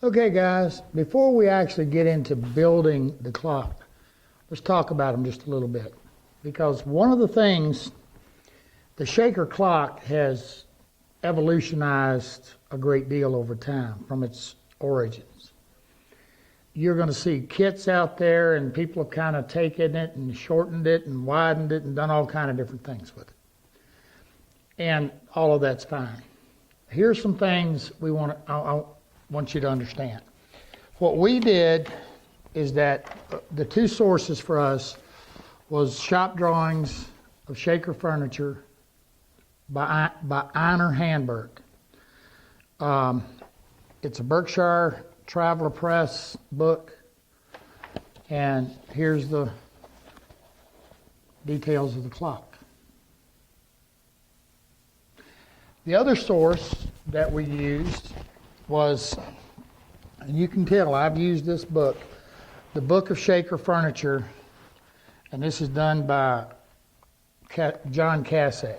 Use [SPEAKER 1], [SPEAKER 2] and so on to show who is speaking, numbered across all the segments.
[SPEAKER 1] Okay guys, before we actually get into building the clock, let's talk about them just a little bit. Because one of the things, the shaker clock has evolutionized a great deal over time from its origins. You're going to see kits out there and people have kind of taken it and shortened it and widened it and done all kind of different things with it. And all of that's fine. Here's some things I want you to understand. What we did is that the two sources for us was shop drawings of shaker furniture by Einar Handberg. It's a Berkshire Traveler Press book, and here's the details of the clock. The other source that we used was, and you can tell I've used this book, the Book of Shaker Furniture, and this is done by John Cassay.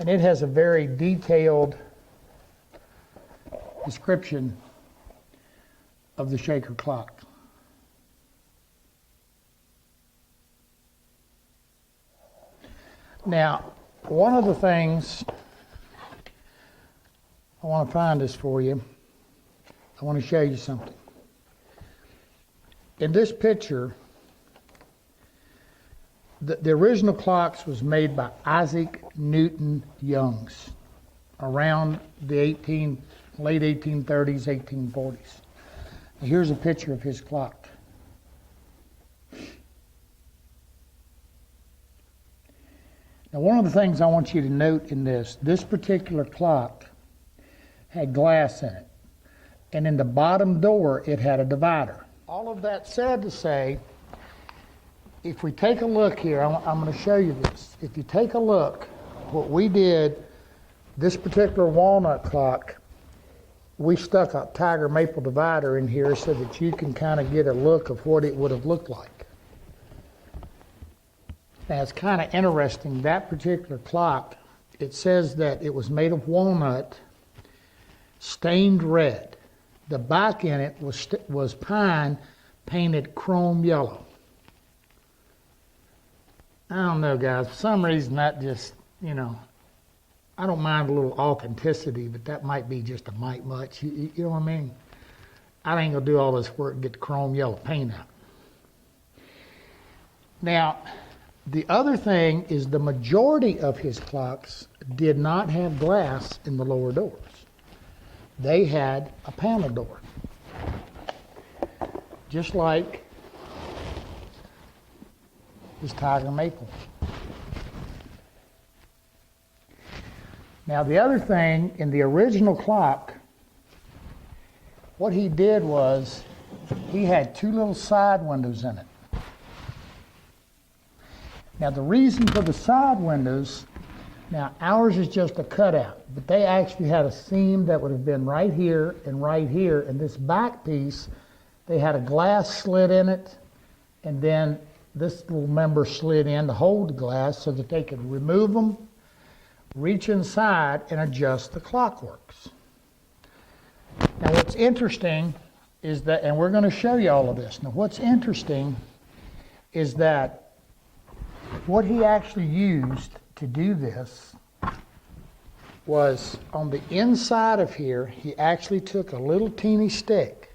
[SPEAKER 1] And it has a very detailed description of the shaker clock. Now, one of the things, I want to find this for you. I want to show you something. In this picture, the original clocks was made by Isaac Newton Youngs around the late 1830s, 1840s. And here's a picture of his clock. Now, one of the things I want you to note in this particular clock had glass in it. And in the bottom door, it had a divider. All of that said to say, if we take a look here, I'm going to show you this. If you take a look, what we did, this particular walnut clock, we stuck a tiger maple divider in here so that you can kind of get a look of what it would have looked like. Now, it's kind of interesting, that particular clock, it says that it was made of walnut, stained red. The back in it was pine painted chrome yellow. I don't know, guys. For some reason, that just, I don't mind a little authenticity, but that might be just a mite much. You know what I mean? I ain't going to do all this work and get the chrome yellow paint out. Now, the other thing is the majority of his clocks did not have glass in the lower doors. They had a panel door. Just like this tiger maple. Now, the other thing, in the original clock, what he did was he had two little side windows in it. Now, the reason for the side windows, now ours is just a cutout, but they actually had a seam that would have been right here, and this back piece, they had a glass slit in it, and then this little member slid in to hold the glass so that they could remove them, reach inside, and adjust the clockworks. Now, what's interesting is that, and we're going to show you all of this. Now, what's interesting is that what he actually used to do this was on the inside of here, he actually took a little teeny stick.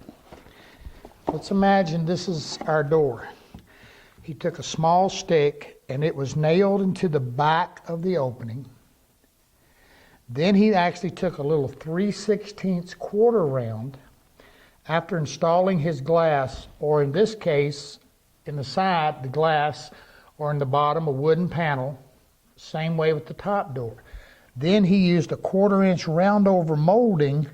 [SPEAKER 1] Let's imagine this is our door. He took a small stick and it was nailed into the back of the opening. Then he actually took a little 3/16 quarter round after installing his glass, or in this case, in the side, the glass, or in the bottom, a wooden panel. Same way with the top door. Then he used a 1/4-inch round over molding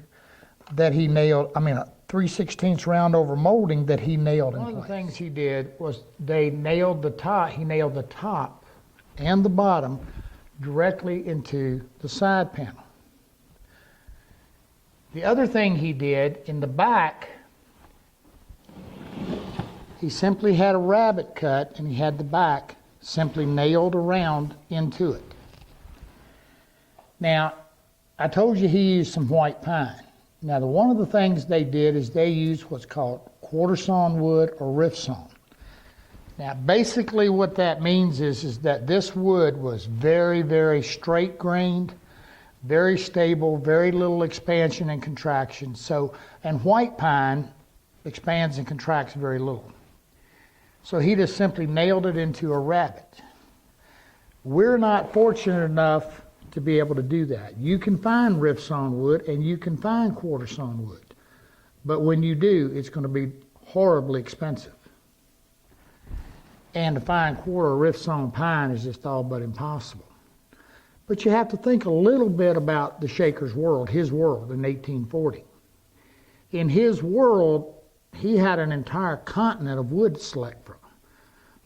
[SPEAKER 1] that he nailed, a 3/16 round over molding that he nailed in place. One of the things he did was he nailed the top and the bottom directly into the side panel. The other thing he did in the back, he simply had a rabbet cut and he had the back simply nailed around into it. Now, I told you he used some white pine. Now, one of the things they did is they used what's called quarter sawn wood or rift sawn. Now, basically what that means is that this wood was very, very straight grained, very stable, very little expansion and contraction. So, and white pine expands and contracts very little. So he just simply nailed it into a rabbet. We're not fortunate enough to be able to do that. You can find rift sawn wood and you can find quarter sawn wood. But when you do, it's going to be horribly expensive. And to find quarter rift sawn pine is just all but impossible. But you have to think a little bit about the Shaker's world, his world in 1840. In his world, he had an entire continent of wood to select from.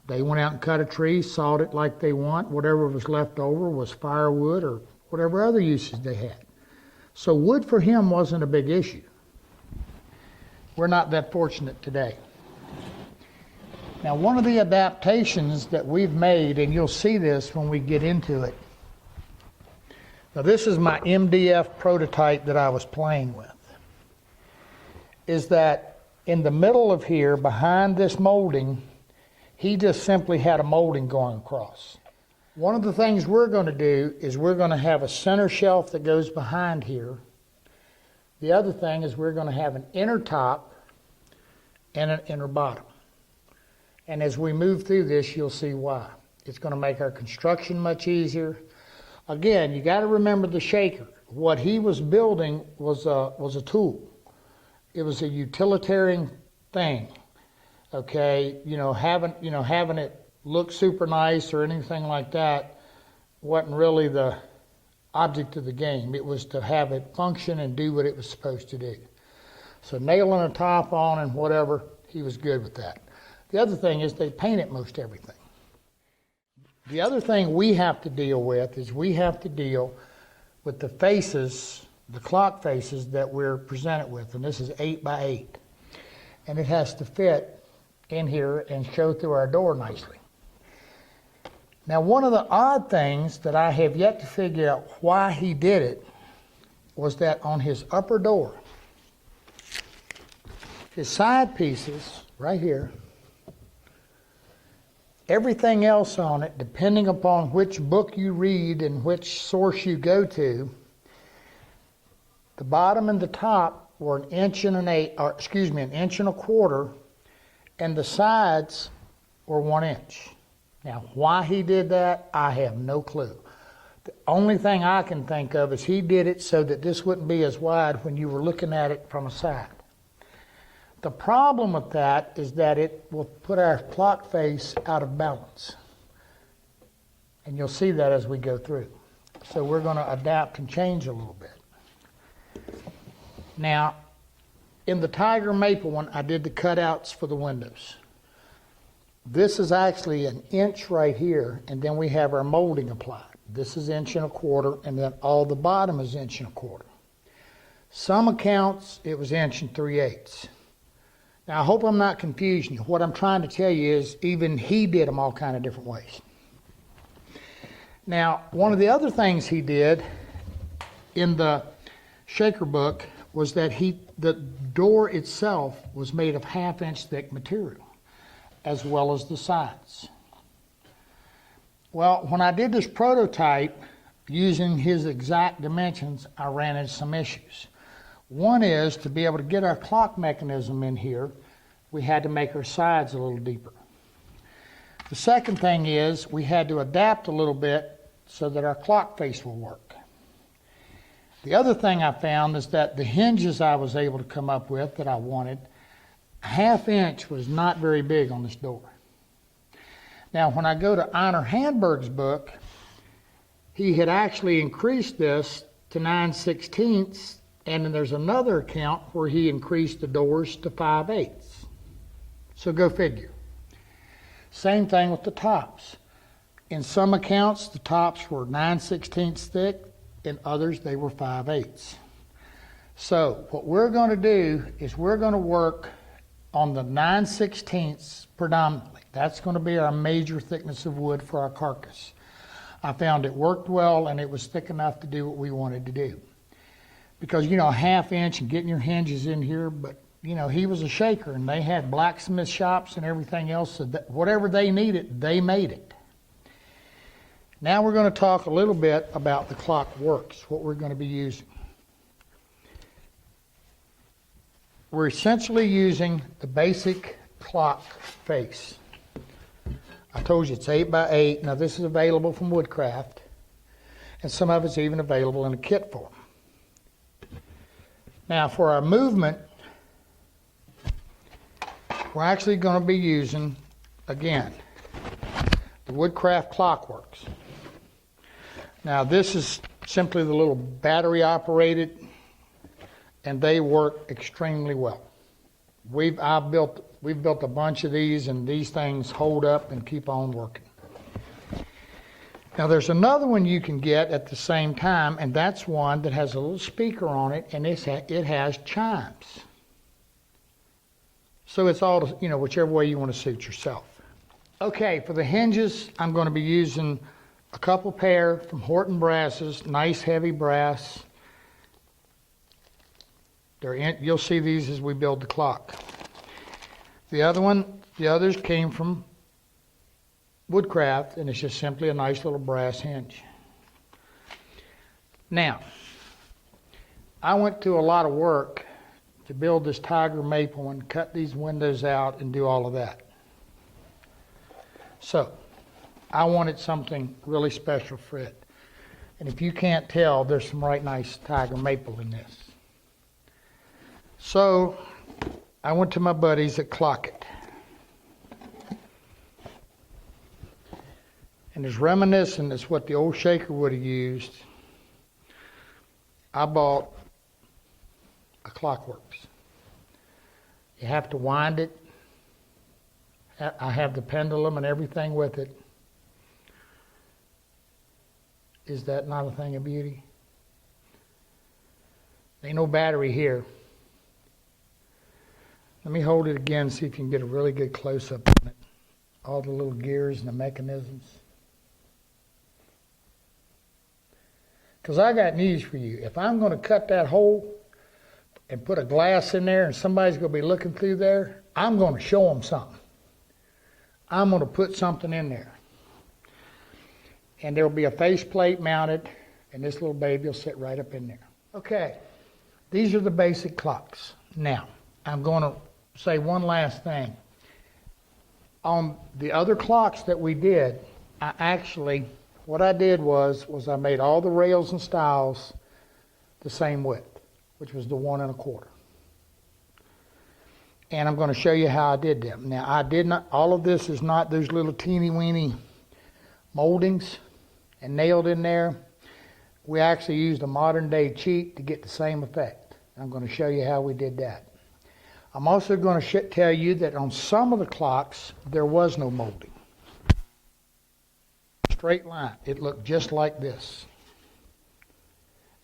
[SPEAKER 1] They went out and cut a tree, sawed it like they want. Whatever was left over was firewood or whatever other uses they had. So wood for him wasn't a big issue. We're not that fortunate today. Now, one of the adaptations that we've made, and you'll see this when we get into it. Now, this is my MDF prototype that I was playing with. Is that in the middle of here, behind this molding, he just simply had a molding going across. One of the things we're going to do is we're going to have a center shelf that goes behind here. The other thing is we're going to have an inner top and an inner bottom. And as we move through this, you'll see why. It's going to make our construction much easier. Again, you got to remember the Shaker. What he was building was a tool. It was a utilitarian thing. Okay, having it look super nice or anything like that wasn't really the object of the game. It was to have it function and do what it was supposed to do. So nailing a top on and whatever, he was good with that. The other thing is they painted most everything. The other thing we have to deal with is we have to deal with the faces, the clock faces that we're presented with, and this is 8 by 8. And it has to fit in here and show through our door nicely. Now, one of the odd things that I have yet to figure out why he did it was that on his upper door, his side pieces right here, everything else on it, depending upon which book you read and which source you go to, the bottom and the top were an inch and an inch and a quarter, and the sides were 1 inch. Now, why he did that, I have no clue. The only thing I can think of is he did it so that this wouldn't be as wide when you were looking at it from a side. The problem with that is that it will put our clock face out of balance. And you'll see that as we go through. So we're going to adapt and change a little bit. Now, in the Tiger Maple one, I did the cutouts for the windows. This is actually an inch right here, and then we have our molding applied. This is 1 1/4 inches, and then all the bottom is 1 1/4 inches. Some accounts, it was 1 3/8 inches. Now, I hope I'm not confusing you. What I'm trying to tell you is even he did them all kind of different ways. Now, one of the other things he did in the Shaker book was that the door itself was made of 1/2 inch thick material, as well as the sides. Well, when I did this prototype using his exact dimensions, I ran into some issues. One is to be able to get our clock mechanism in here, we had to make our sides a little deeper. The second thing is we had to adapt a little bit so that our clock face will work. The other thing I found is that the hinges I was able to come up with that I wanted, 1/2 inch was not very big on this door. Now, when I go to Einar Handberg's book, he had actually increased this to 9/16, and then there's another account where he increased the doors to 5/8. So go figure. Same thing with the tops. In some accounts, the tops were 9/16 thick. In others, they were 5/8. So what we're going to do is we're going to work on the 9/16 predominantly. That's going to be our major thickness of wood for our carcass. I found it worked well, and it was thick enough to do what we wanted to do. Because, you know, a ½ inch and getting your hinges in here, but, you know, he was a shaker, and they had blacksmith shops and everything else, so that whatever they needed, they made it. Now we're going to talk a little bit about the clock works, what we're going to be using. We're essentially using the basic clock face. I told you it's 8 by 8. Now this is available from Woodcraft, and some of it's even available in a kit form. Now for our movement, we're actually going to be using, again, the Woodcraft Clockworks. Now this is simply the little battery operated, and they work extremely well. We've built a bunch of these, and these things hold up and keep on working. Now there's another one you can get at the same time, and that's one that has a little speaker on it, and it has chimes. So it's all, you know, whichever way you want to suit yourself. Okay, for the hinges, I'm going to be using a couple pair from Horton Brasses, nice heavy brass. You'll see these as we build the clock. The others came from Woodcraft, and it's just simply a nice little brass hinge. Now, I went through a lot of work to build this tiger maple and cut these windows out and do all of that. So, I wanted something really special for it. And if you can't tell, there's some right nice tiger maple in this. So, I went to my buddies at Clockit. And as reminiscent as what the old shaker would have used, I bought a Clockworks. You have to wind it. I have the pendulum and everything with it. Is that not a thing of beauty? Ain't no battery here. Let me hold it again, see if you can get a really good close-up on it. All the little gears and the mechanisms. Because I got news for you. If I'm going to cut that hole and put a glass in there and somebody's going to be looking through there, I'm going to show them something. I'm going to put something in there. And there will be a faceplate mounted, and this little baby will sit right up in there. Okay, these are the basic clocks. Now, I'm going to say one last thing. On the other clocks that we did, what I did was I made all the rails and stiles the same width, which was the 1 1/4. And I'm going to show you how I did them. Now, all of this is not those little teeny weeny moldings and nailed in there. We actually used a modern day cheat to get the same effect. I'm going to show you how we did that. I'm also going to tell you that on some of the clocks, there was no molding. Straight line. It looked just like this.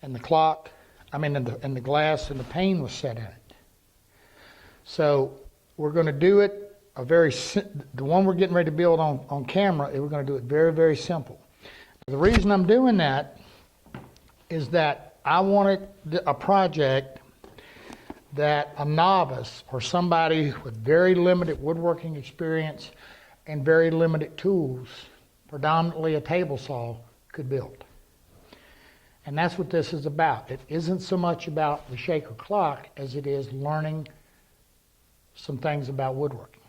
[SPEAKER 1] And the clock, and the glass and the pane was set in it. So we're going to do it the one we're getting ready to build on camera, we're going to do it very, very simple. The reason I'm doing that is that I wanted a project that a novice or somebody with very limited woodworking experience and very limited tools, predominantly a table saw, could build. And that's what this is about. It isn't so much about the shaker clock as it is learning some things about woodworking.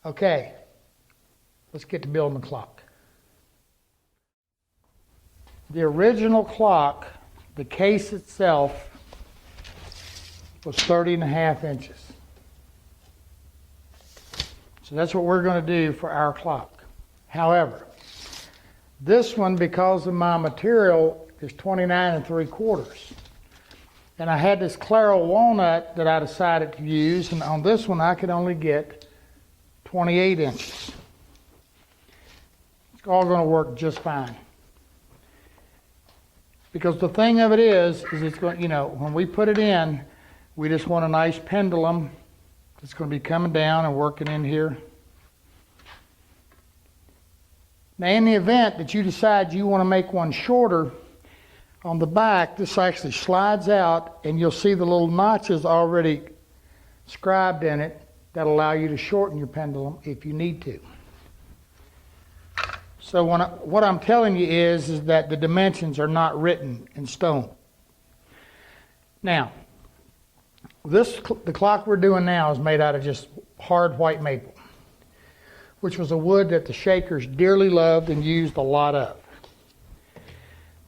[SPEAKER 1] Okay, let's get to building the clock. The original clock, the case itself, was 30.5 inches. So that's what we're going to do for our clock. However, this one, because of my material, is 29 3/4. And I had this Claro walnut that I decided to use, and on this one I could only get 28 inches. It's all going to work just fine. Because the thing of it is it's going, when we put it in, we just want a nice pendulum that's going to be coming down and working in here. Now in the event that you decide you want to make one shorter, on the back this actually slides out and you'll see the little notches already scribed in it that allow you to shorten your pendulum if you need to. So what I'm telling you is that the dimensions are not written in stone. Now, the clock we're doing now is made out of just hard white maple, which was a wood that the Shakers dearly loved and used a lot of.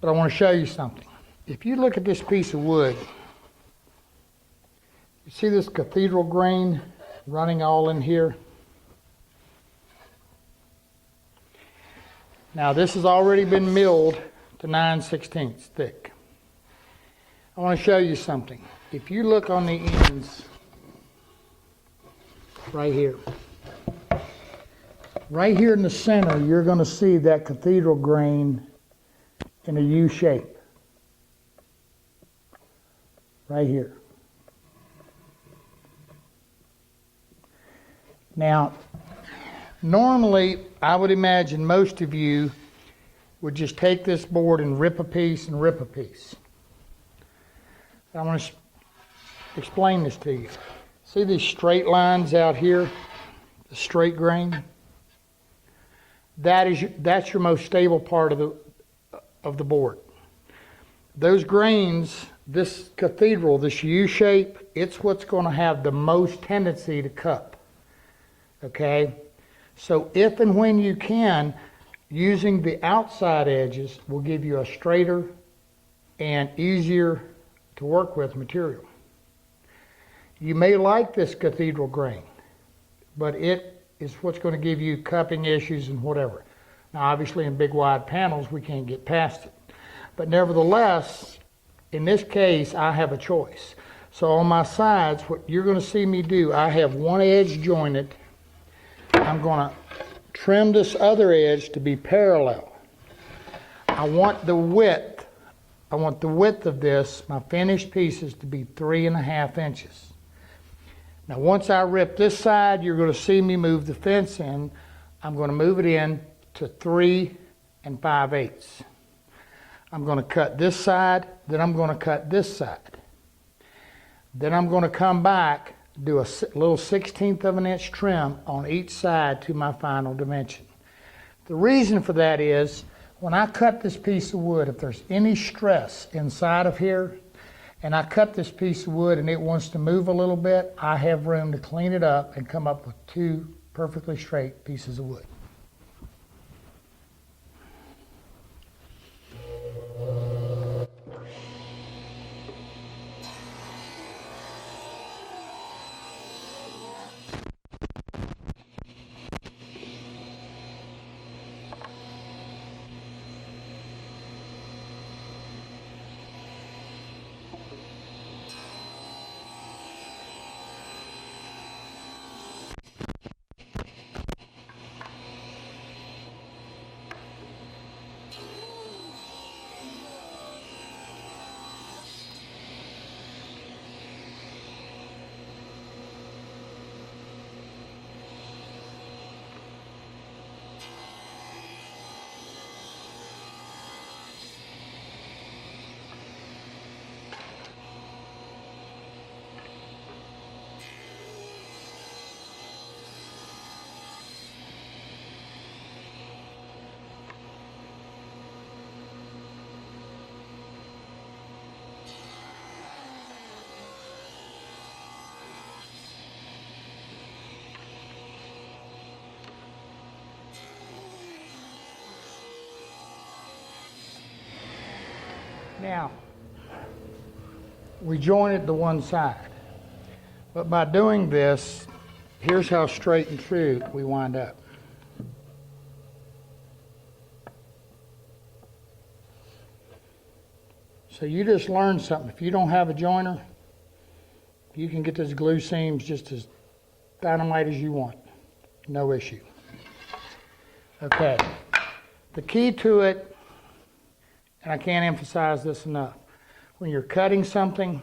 [SPEAKER 1] But I want to show you something. If you look at this piece of wood, you see this cathedral grain running all in here? Now this has already been milled to 9/16 thick. I want to show you something. If you look on the ends, right here in the center, you're going to see that cathedral grain in a U shape. Right here. Now, normally, I would imagine most of you would just take this board and rip a piece and rip a piece. I want to explain this to you. See these straight lines out here, the straight grain? That's your most stable part of the board. Those grains, this cathedral, this U shape, it's what's going to have the most tendency to cup. Okay? So if and when you can, using the outside edges will give you a straighter and easier to work with material. You may like this cathedral grain, but it is what's going to give you cupping issues and whatever. Now obviously in big wide panels we can't get past it. But nevertheless, in this case I have a choice. So on my sides, what you're going to see me do, I have one edge jointed. I'm going to trim this other edge to be parallel. I want the width of this, my finished pieces, to be 3.5 inches. Now once I rip this side, you're going to see me move the fence in. I'm going to move it in to 3 5/8. I'm going to cut this side, then I'm going to cut this side. Then I'm going to come back, do a little 1/16 of an inch trim on each side to my final dimension. The reason for that is, when I cut this piece of wood, if there's any stress inside of here, and I cut this piece of wood and it wants to move a little bit, I have room to clean it up and come up with 2 perfectly straight pieces of wood. Now, we jointed the one side, but by doing this, here's how straight and true we wind up. So you just learned something. If you don't have a joiner, you can get those glue seams just as dynamite as you want. No issue. Okay. The key to it, and I can't emphasize this enough, when you're cutting something,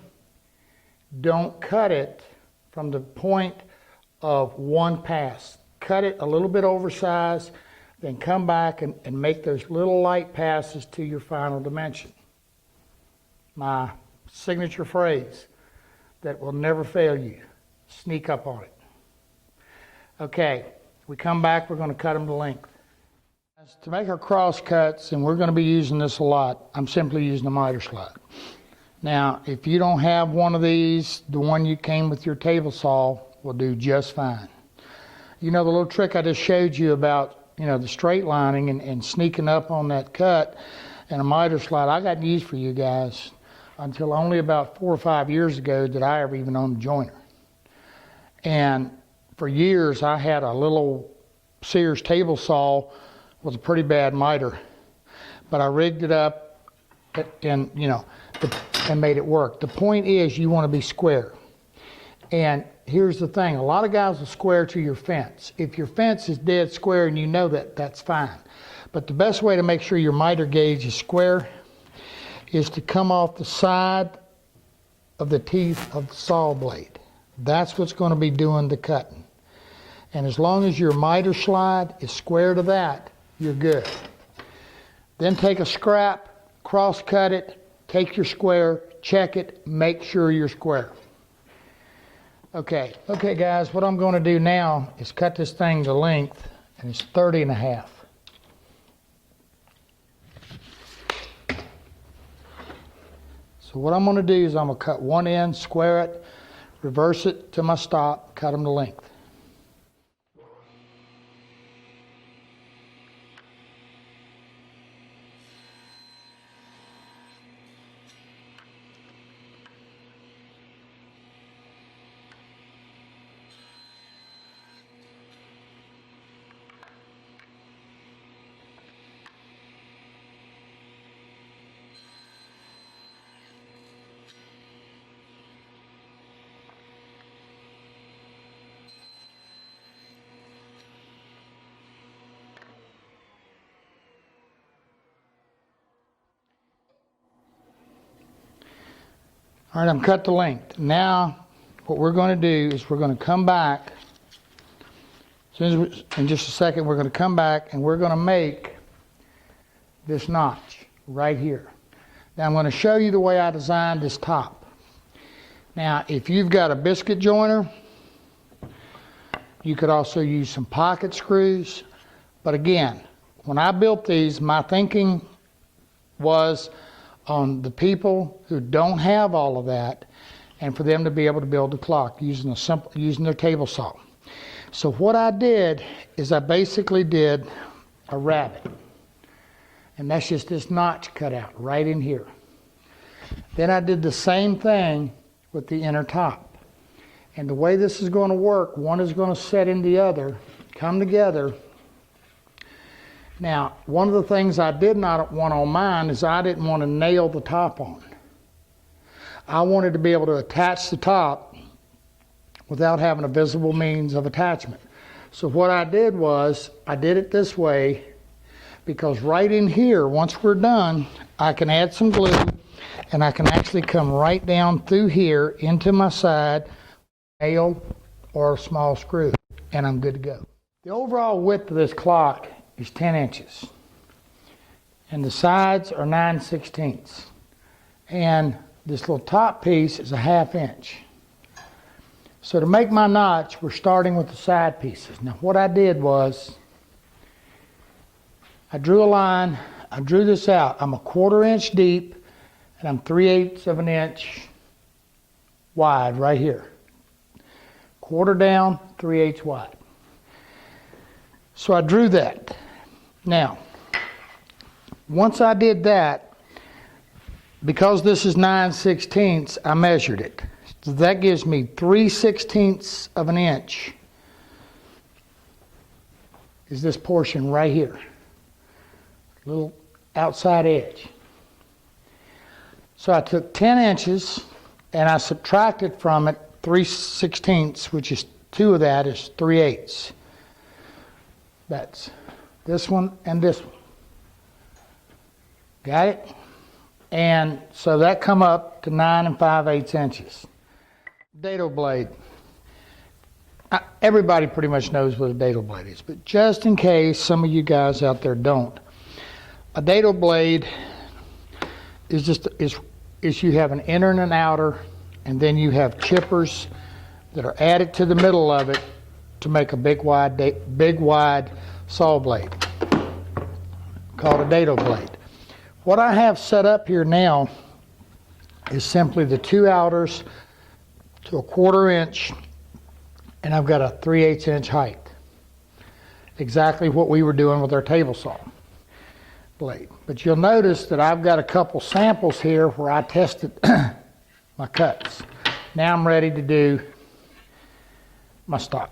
[SPEAKER 1] don't cut it from the point of one pass. Cut it a little bit oversized, then come back and make those little light passes to your final dimension. My signature phrase that will never fail you. Sneak up on it. Okay, we come back, we're going to cut them to length. To make our cross cuts, and we're going to be using this a lot, I'm simply using a miter slide. Now, if you don't have one of these, the one you came with your table saw will do just fine. You know the little trick I just showed you about, the straight lining and sneaking up on that cut and a miter slide, I got news for you guys. Until only about 4 or 5 years ago did I ever even own a joiner. And for years I had a little Sears table saw with a pretty bad miter, but I rigged it up and made it work. The point is you want to be square. And here's the thing, a lot of guys will square to your fence. If your fence is dead square and you know that, that's fine. But the best way to make sure your miter gauge is square is to come off the side of the teeth of the saw blade. That's what's going to be doing the cutting. And as long as your miter slide is square to that, you're good. Then take a scrap, cross cut it, take your square, check it, make sure you're square. Okay guys, what I'm going to do now is cut this thing to length, and it's 30.5. So what I'm going to do is I'm going to cut one end, square it, reverse it to my stop, cut them to length. All right, I'm cut to length. Now, what we're going to do is we're going to come back. In just a second, we're going to come back and we're going to make this notch right here. Now, I'm going to show you the way I designed this top. Now, if you've got a biscuit joiner, you could also use some pocket screws. But again, when I built these, my thinking was on the people who don't have all of that, and for them to be able to build a clock using their table saw. So what I did is I basically did a rabbet, and that's just this notch cut out right in here. Then I did the same thing with the inner top, and the way this is going to work, one is going to set in the other, come together. Now, one of the things I did not want on mine is I didn't want to nail the top on. I wanted to be able to attach the top without having a visible means of attachment. So what I did was, I did it this way because right in here, once we're done, I can add some glue and I can actually come right down through here into my side, nail or a small screw, and I'm good to go. The overall width of this clock is 10 inches and the sides are 9/16. And this little top piece is a 1/2 inch. So to make my notch, we're starting with the side pieces. Now what I did was, I drew a line, I drew this out. I'm a 1/4 inch deep and I'm 3/8 of an inch wide right here. 1/4 down, 3/8 wide. So I drew that. Now, once I did that, because this is 9/16, I measured it. So that gives me 3/16 of an inch is this portion right here. Little outside edge. So I took 10 inches and I subtracted from it 3/16, which is 2 of that is 3/8. That's this one and this one. Got it? And so that come up to 9 5/8 inches. Dado blade. Everybody pretty much knows what a dado blade is, but just in case some of you guys out there don't, a dado blade is you have an inner and an outer, and then you have chippers that are added to the middle of it to make a big wide saw blade called a dado blade. What I have set up here now is simply the 2 outers to 1/4 inch, and I've got a 3/8 inch height. Exactly what we were doing with our table saw blade. But you'll notice that I've got a couple samples here where I tested my cuts. Now I'm ready to do my stock.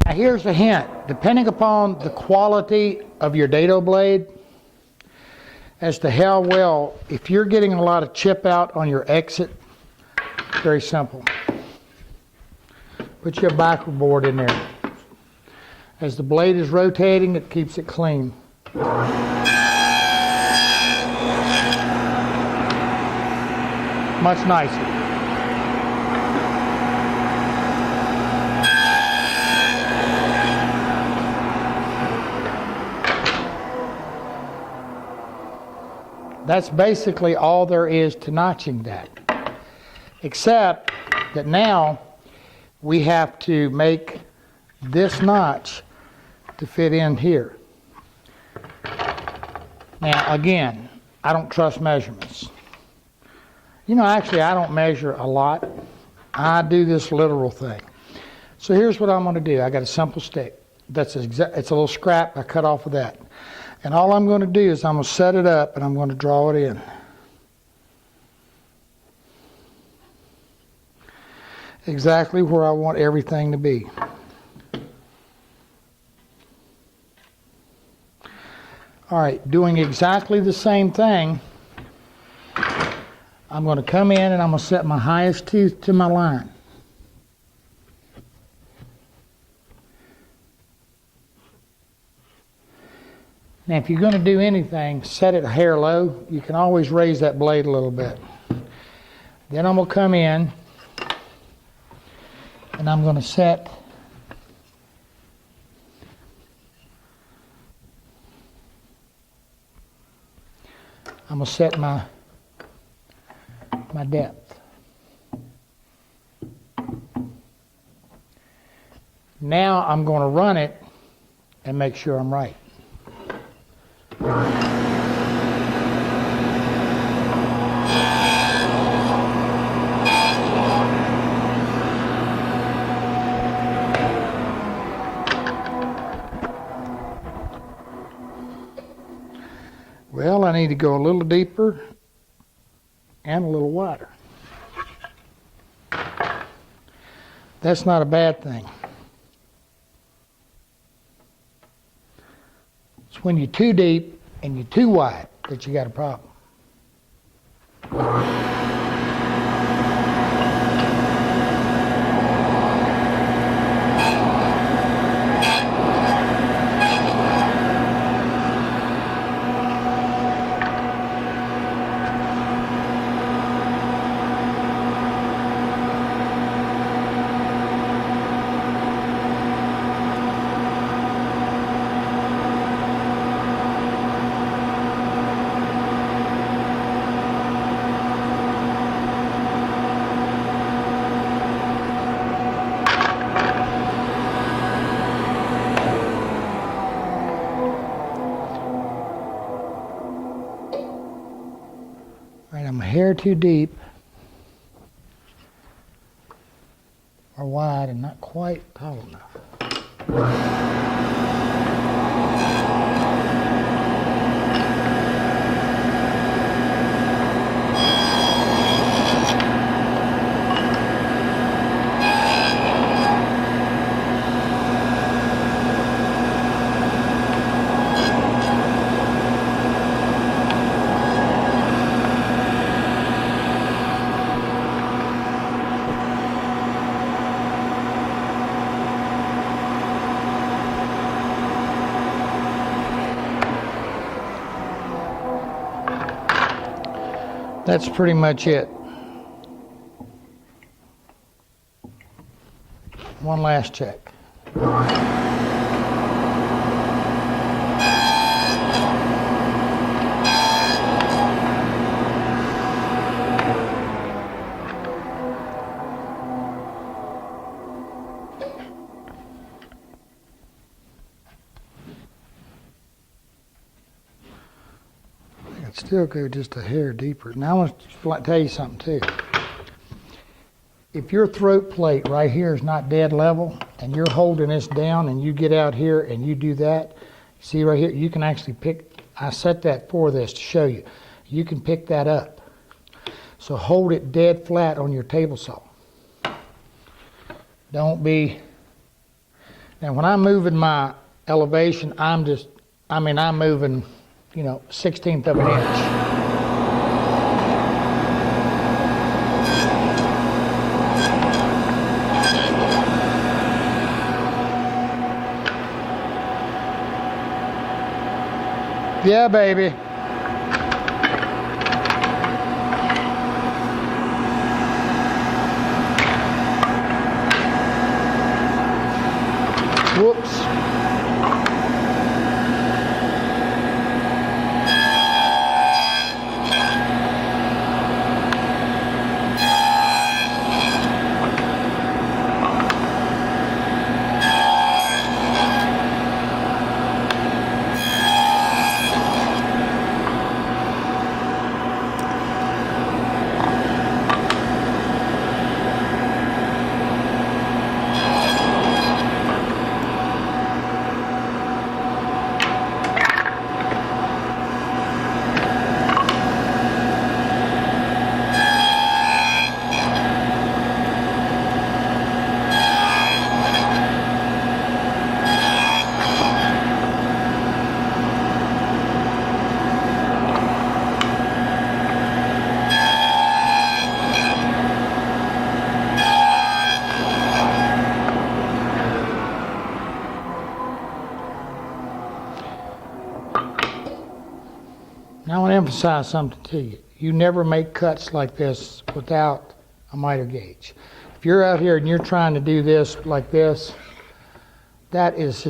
[SPEAKER 1] Now here's a hint. Depending upon the quality of your dado blade as to how well, if you're getting a lot of chip out on your exit, very simple. Put your backer board in there. As the blade is rotating, it keeps it clean. Much nicer. That's basically all there is to notching that. Except that now we have to make this notch to fit in here. Now again, I don't trust measurements. You know, actually I don't measure a lot. I do this literal thing. So here's what I'm going to do. I got a simple stick. It's a little scrap. I cut off of that. And all I'm going to do is I'm going to set it up and I'm going to draw it in. Exactly where I want everything to be. All right, doing exactly the same thing, I'm going to come in and I'm going to set my highest tooth to my line. Now, if you're going to do anything, set it a hair low. You can always raise that blade a little bit. Then I'm going to come in and I'm going to set my depth. Now I'm going to run it and make sure I'm right. Well, I need to go a little deeper and a little wider. That's not a bad thing. It's when you're too deep and you're too wide that you got a problem. I'm a hair too deep or wide and not quite tall enough. That's pretty much it. One last check. I'd still go just a hair deeper. Now I want to tell you something too. If your throat plate right here is not dead level and you're holding this down and you get out here and you do that, see right here, you can actually pick, I set that for this to show you. You can pick that up. So hold it dead flat on your table saw. Don't be, now when I'm moving my elevation, I'm moving, 1/16 of an inch. Yeah, baby. Whoops. Now I want to emphasize something to you. You never make cuts like this without a miter gauge. If you're out here and you're trying to do this like this, that is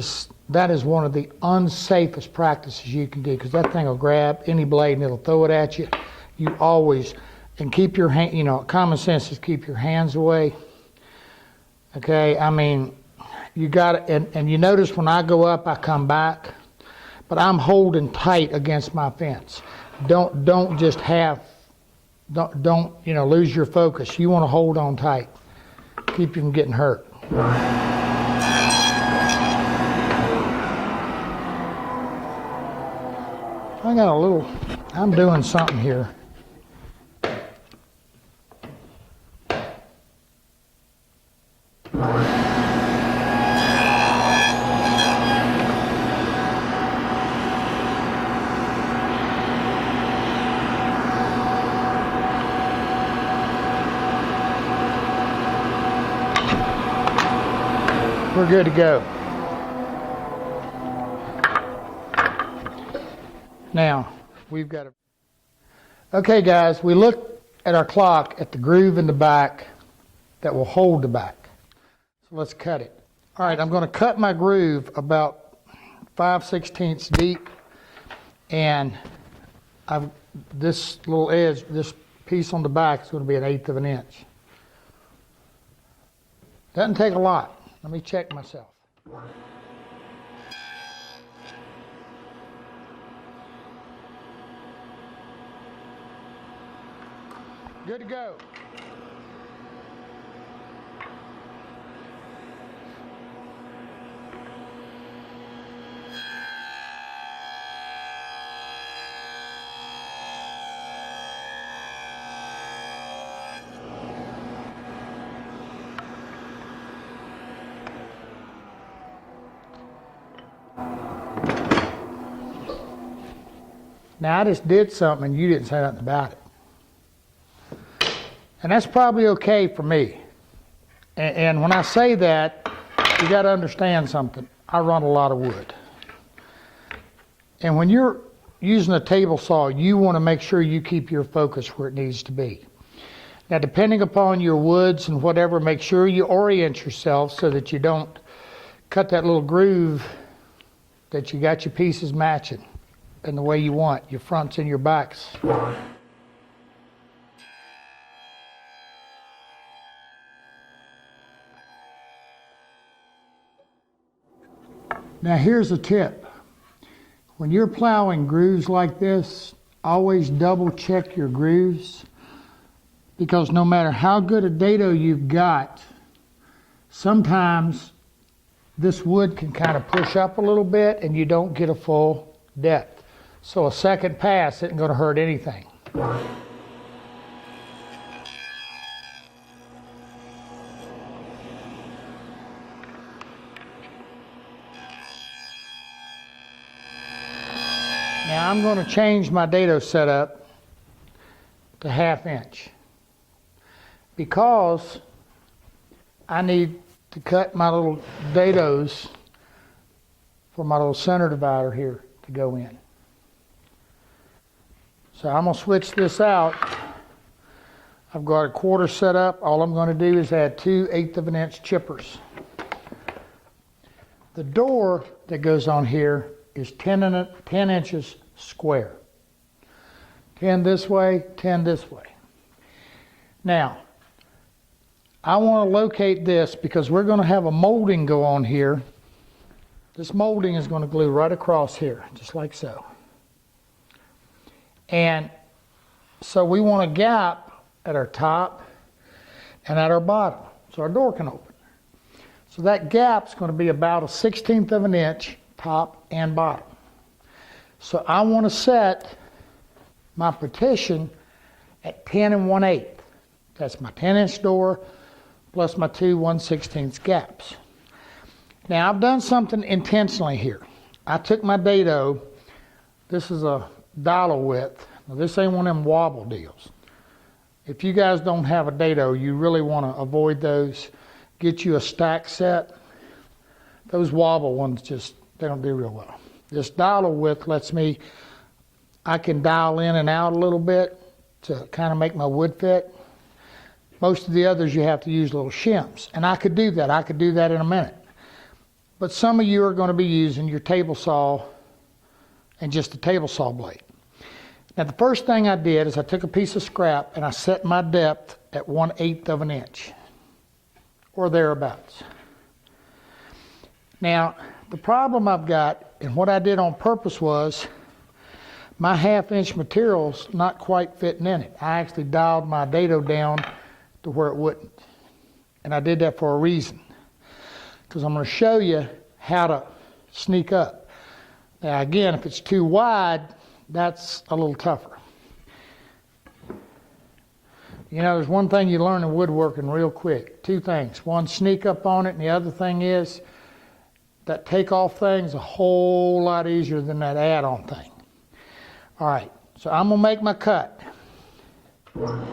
[SPEAKER 1] one of the unsafest practices you can do, because that thing will grab any blade and it'll throw it at you. You always, and keep your hand, common sense is keep your hands away. Okay, you got it, and you notice when I go up, I come back, but I'm holding tight against my fence. Don't lose your focus. You want to hold on tight. Keep you from getting hurt. I'm doing something here. We're good to go. Now, we've got okay guys, we looked at our clock at the groove in the back that will hold the back. So let's cut it. All right, I'm going to cut my groove about 5/16 deep, and this little edge, this piece on the back is going to be 1/8 of an inch. Doesn't take a lot. Let me check myself. Good to go. Now I just did something and you didn't say nothing about it. And that's probably okay for me. And when I say that, you got to understand something. I run a lot of wood. And when you're using a table saw, you want to make sure you keep your focus where it needs to be. Now, depending upon your woods and whatever, make sure you orient yourself so that you don't cut that little groove, that you got your pieces matching in the way you want, your fronts and your backs. Now here's a tip. When you're plowing grooves like this, always double check your grooves, because no matter how good a dado you've got, sometimes this wood can kind of push up a little bit and you don't get a full depth. So a second pass isn't going to hurt anything. Now I'm going to change my dado setup to 1/2 inch because I need to cut my little dados for my little center divider here to go in. So I'm going to switch this out. I've got a 1/4 set up. All I'm going to do is add 2 1/8 of an inch chippers. The door that goes on here is 10 inches square. 10 this way, 10 this way. Now, I want to locate this because we're going to have a molding go on here. This molding is going to glue right across here, just like so. And so we want a gap at our top and at our bottom so our door can open. So that gap's going to be about 1/16 of an inch top and bottom. So I want to set my partition at 10 1/8. That's my 10-inch door plus my 2 1/16 gaps. Now I've done something intentionally here. I took my dado, this is a dado width. Now this ain't one of them wobble deals. If you guys don't have a dado, you really want to avoid those. Get you a stack set. Those wobble ones just, they don't do real well. This dado width lets me, I can dial in and out a little bit to kind of make my wood fit. Most of the others you have to use little shims, and I could do that. I could do that in a minute. But some of you are going to be using your table saw and just a table saw blade. Now the first thing I did is I took a piece of scrap and I set my depth at 1/8 of an inch or thereabouts. Now the problem I've got, and what I did on purpose, was my 1/2 inch material's not quite fitting in it. I actually dialed my dado down to where it wouldn't. And I did that for a reason, because I'm going to show you how to sneak up. Now again, if it's too wide, that's a little tougher. You know, there's one thing you learn in woodworking real quick. 2 things. One, sneak up on it, and the other thing is that takeoff thing's a whole lot easier than that add-on thing. All right, so I'm going to make my cut. So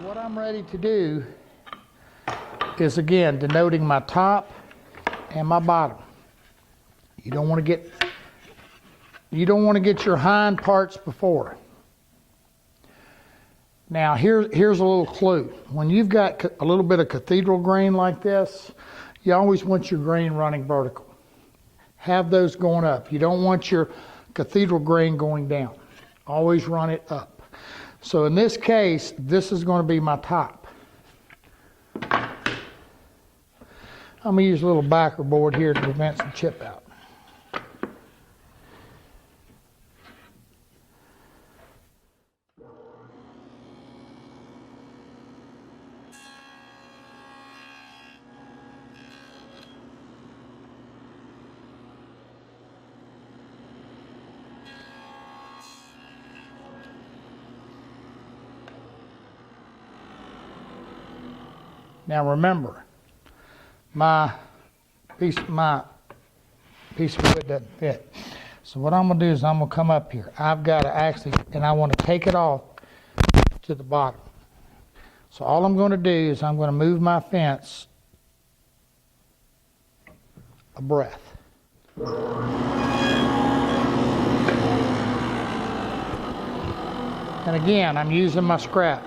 [SPEAKER 1] what I'm ready to do is, again, denoting my top and my bottom. You don't want to get your hind parts before. Now here's a little clue. When you've got a little bit of cathedral grain like this, you always want your grain running vertical. Have those going up. You don't want your cathedral grain going down. Always run it up. So in this case, this is going to be my top. I'm going to use a little backer board here to prevent some chip out. Now remember, my piece of wood doesn't fit. So what I'm going to do is I'm going to come up here. I've got to actually, and I want to take it off to the bottom. So all I'm going to do is I'm going to move my fence a breath. And again, I'm using my scrap.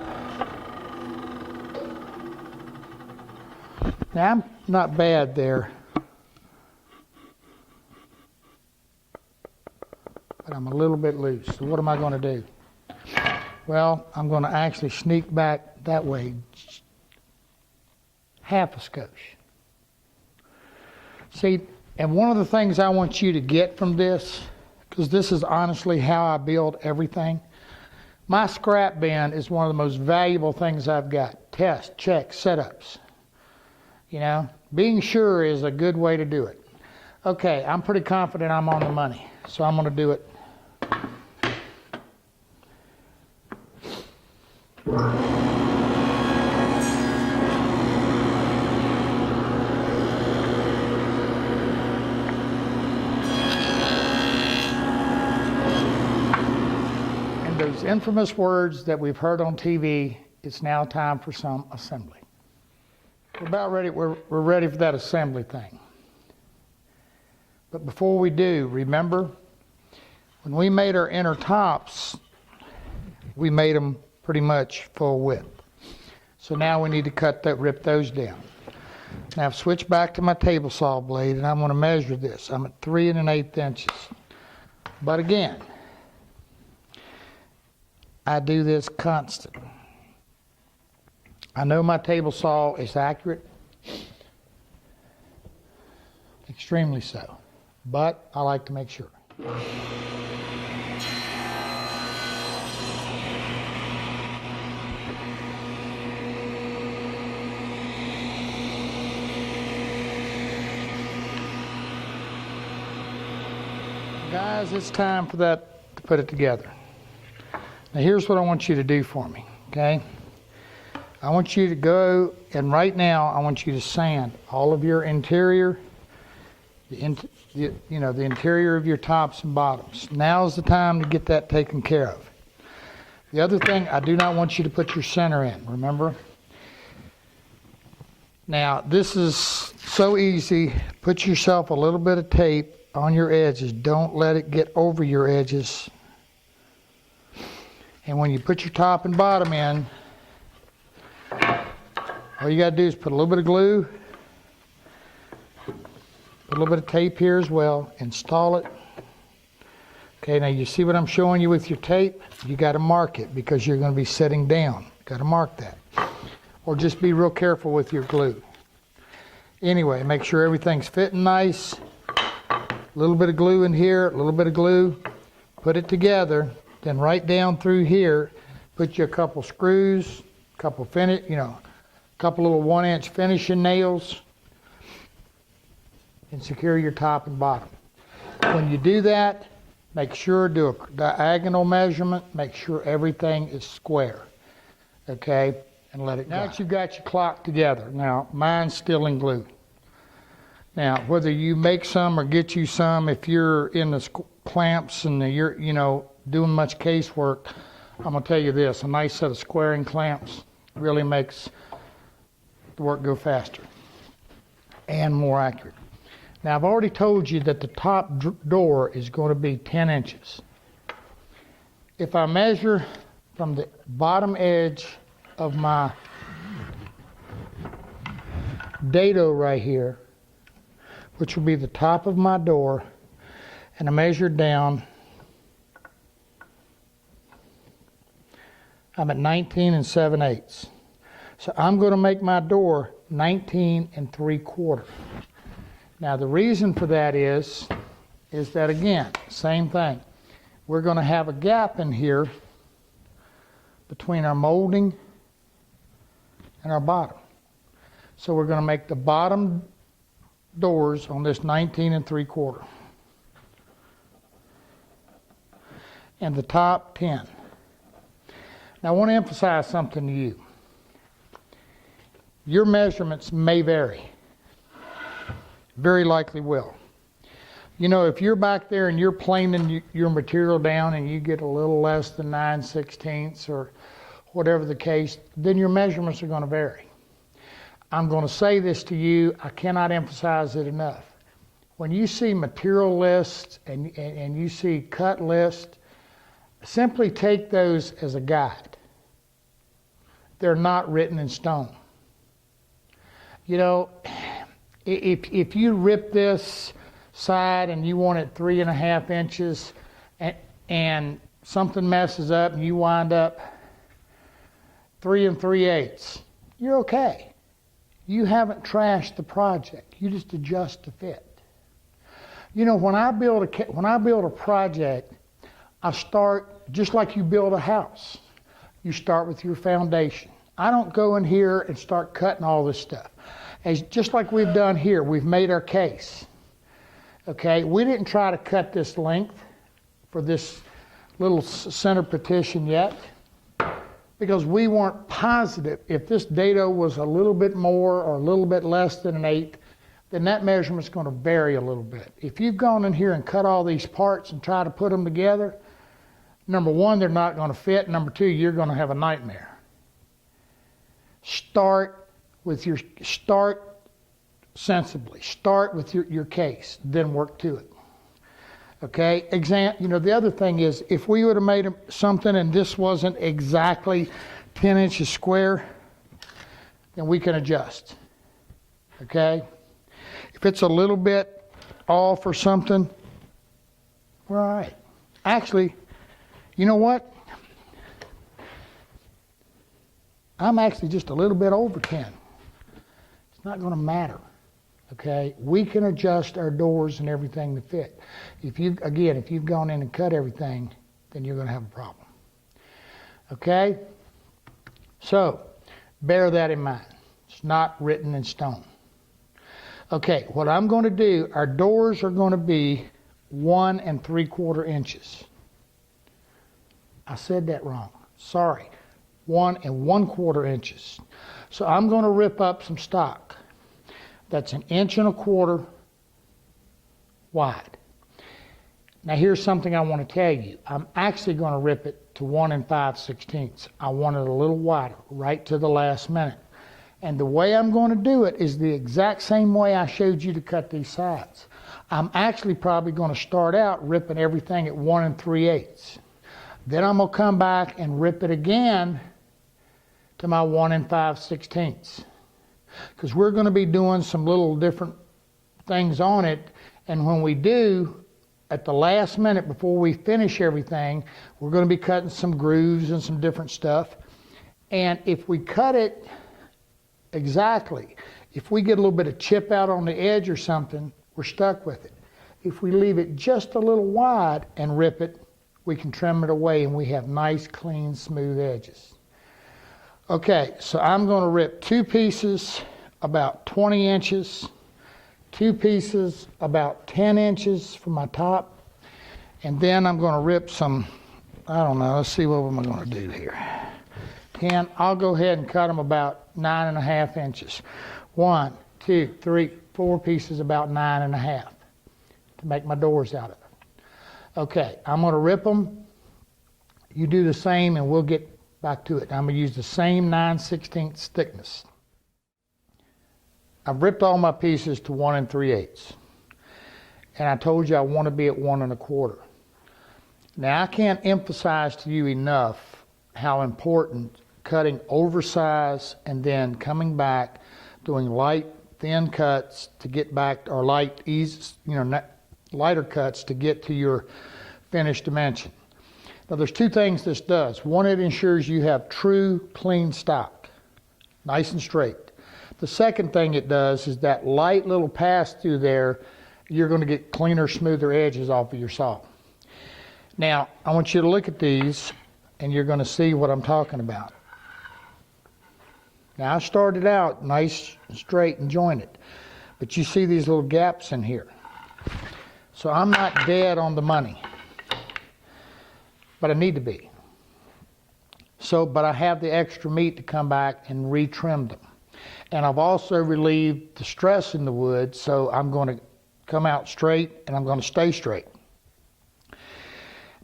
[SPEAKER 1] Now, I'm not bad there, but I'm a little bit loose. So what am I going to do? Well, I'm going to actually sneak back that way half a skosh. See, and one of the things I want you to get from this, because this is honestly how I build everything, my scrap bin is one of the most valuable things I've got. Test, check, setups. You know, being sure is a good way to do it. Okay, I'm pretty confident I'm on the money, so I'm going to do it. And those infamous words that we've heard on TV, it's now time for some assembly. We're about ready, we're ready for that assembly thing. But before we do, remember, when we made our inner tops, we made them pretty much full width. So now we need to rip those down. Now I've switched back to my table saw blade and I'm going to measure this. I'm at 3 1/8 inches. But again, I do this constant. I know my table saw is accurate, extremely so, but I like to make sure. Guys, it's time for that to put it together. Now here's what I want you to do for me, okay? I want you to go, and right now I want you to sand all of your interior, the interior of your tops and bottoms. Now's the time to get that taken care of. The other thing, I do not want you to put your center in, remember? Now, this is so easy. Put yourself a little bit of tape on your edges. Don't let it get over your edges. And when you put your top and bottom in, all you got to do is put a little bit of glue, put a little bit of tape here as well, install it. Okay, now you see what I'm showing you with your tape? You got to mark it because you're going to be sitting down. Got to mark that. Or just be real careful with your glue. Anyway, make sure everything's fitting nice. A little bit of glue in here, a little bit of glue. Put it together. Then right down through here, put you a couple screws, couple couple little 1-inch finishing nails, and secure your top and bottom. When you do that, make sure do a diagonal measurement. Make sure everything is square. Okay, and let it go. Now that you've got your clock together, now mine's still in glue. Now whether you make some or get you some, if you're in the clamps and you're doing much casework, I'm gonna tell you this: a nice set of squaring clamps really makes the work go faster and more accurate. Now I've already told you that the top door is going to be 10 inches. If I measure from the bottom edge of my dado right here, which will be the top of my door, and I measure down, I'm at 19 7/8. So I'm going to make my door 19 3/4. Now the reason for that is that again, same thing. We're going to have a gap in here between our molding and our bottom. So we're going to make the bottom doors on this 19 3/4. And the top 10. Now I want to emphasize something to you. Your measurements may vary. Very likely will. If you're back there and you're planing your material down and you get a little less than 9/16 or whatever the case, then your measurements are going to vary. I'm going to say this to you, I cannot emphasize it enough. when you see material lists and you see cut lists, simply take those as a guide. They're not written in stone. You know, if you rip this side and you want it 3.5 inches and something messes up and you wind up 3 3/8, you're okay. You haven't trashed the project. You just adjust to fit. You know, when I build a project, I start just like you build a house. You start with your foundation. I don't go in here and start cutting all this stuff. Just like we've done here, we've made our case. Okay, we didn't try to cut this length for this little center partition yet because we weren't positive if this dado was a little bit more or a little bit less than 1/8, then that measurement's going to vary a little bit. If you've gone in here and cut all these parts and try to put them together, number one, they're not going to fit. Number two, you're going to have a nightmare. Start sensibly. Start with your case, then work to it. Okay, you know, the other thing is, if we would have made something and this wasn't exactly 10 inches square, then we can adjust. Okay, if it's a little bit off or something, we're all right. Actually, you know what? I'm actually just a little bit over 10. It's not going to matter. Okay, we can adjust our doors and everything to fit. If you've gone in and cut everything, then you're going to have a problem. Okay, so bear that in mind. It's not written in stone. Okay, what I'm going to do, our doors are going to be 1 3/4 inches. I said that wrong. Sorry, 1 1/4 inches. So I'm going to rip up some stock. That's 1 1/4 inches wide. Now here's something I want to tell you. I'm actually going to rip it to 1 5/16. I want it a little wider, right to the last minute. And the way I'm going to do it is the exact same way I showed you to cut these sides. I'm actually probably going to start out ripping everything at 1 3/8. Then I'm going to come back and rip it again to my 1 5/16. Because we're going to be doing some little different things on it, and when we do, at the last minute before we finish everything, we're going to be cutting some grooves and some different stuff. And if we cut it exactly, if we get a little bit of chip out on the edge or something, we're stuck with it. If we leave it just a little wide and rip it, we can trim it away and we have nice, clean, smooth edges. Okay, so I'm going to rip 2 pieces about 20 inches, 2 pieces about 10 inches from my top, and then I'm going to rip some, I don't know, let's see what am I going to do here. 10, I'll go ahead and cut them about 9.5 inches. 1, 2, 3, 4 pieces about 9.5 to make my doors out of it. Okay, I'm going to rip them. You do the same and we'll get back to it. I'm going to use the same 9/16 thickness. I've ripped all my pieces to 1 3/8. And I told you I want to be at 1 1/4. Now I can't emphasize to you enough how important cutting oversize and then coming back, doing light, thin cuts to get back, or lighter cuts to get to your finished dimension. Now there's 2 things this does. One, it ensures you have true, clean stock, nice and straight. The second thing it does is that light little pass through there, you're going to get cleaner, smoother edges off of your saw. Now, I want you to look at these and you're going to see what I'm talking about. Now I started out nice, straight and jointed, but you see these little gaps in here. So I'm not dead on the money, but I need to be. But I have the extra meat to come back and retrim them. And I've also relieved the stress in the wood, so I'm going to come out straight and I'm going to stay straight.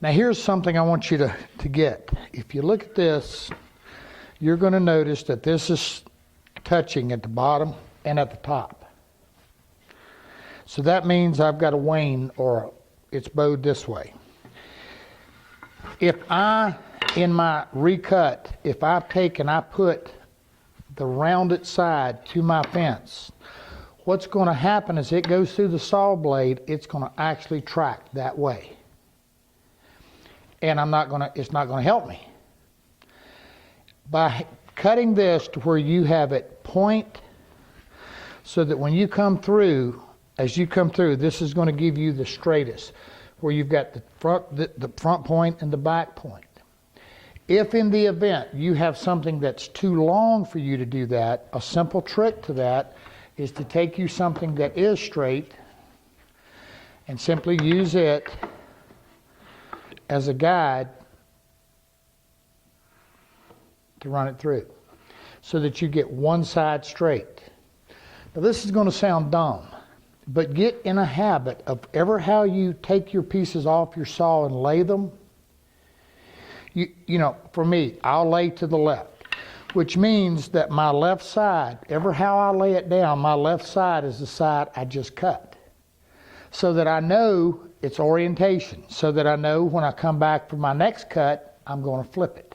[SPEAKER 1] Now here's something I want you to get. If you look at this, you're going to notice that this is touching at the bottom and at the top. So that means I've got a wane, or it's bowed this way. If I, in my recut, if I take and I put the rounded side to my fence, what's going to happen is it goes through the saw blade, it's going to actually track that way. And it's not going to help me. By cutting this to where you have it point, so that when you come through, as you come through, this is going to give you the straightest, where you've got the front point and the back point. If in the event you have something that's too long for you to do that, a simple trick to that is to take you something that is straight and simply use it as a guide to run it through so that you get one side straight. Now this is going to sound dumb, but get in a habit of how you take your pieces off your saw and lay them. You know, for me, I'll lay to the left, which means that my left side, how I lay it down, my left side is the side I just cut. So that I know its orientation, so that I know when I come back for my next cut, I'm going to flip it.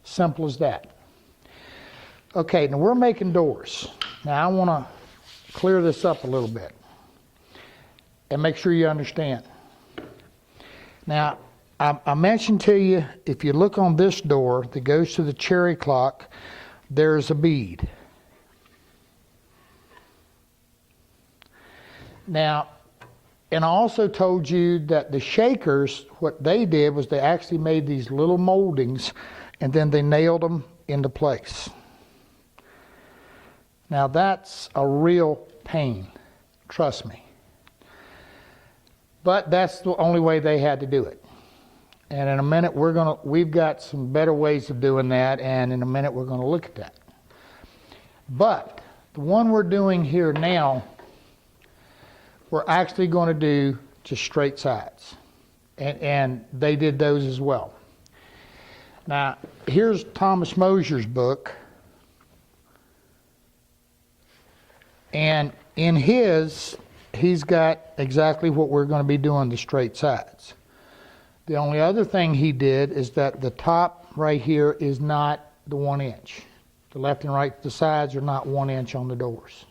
[SPEAKER 1] Simple as that. Okay, now we're making doors. Now I want to clear this up a little bit and make sure you understand. Now, I mentioned to you, if you look on this door that goes to the cherry clock, there's a bead. Now, and I also told you that the shakers, what they did was they actually made these little moldings and then they nailed them into place. Now that's a real pain, trust me. But that's the only way they had to do it. And in a minute we've got some better ways of doing that, and in a minute we're going to look at that. But the one we're doing here now, we're actually going to do just straight sides. And they did those as well. Now, here's Thomas Mosier's book. And in his, he's got exactly what we're going to be doing, the straight sides. The only other thing he did is that the top right here is not the 1 inch. The left and right, the sides are not 1 inch on the doors.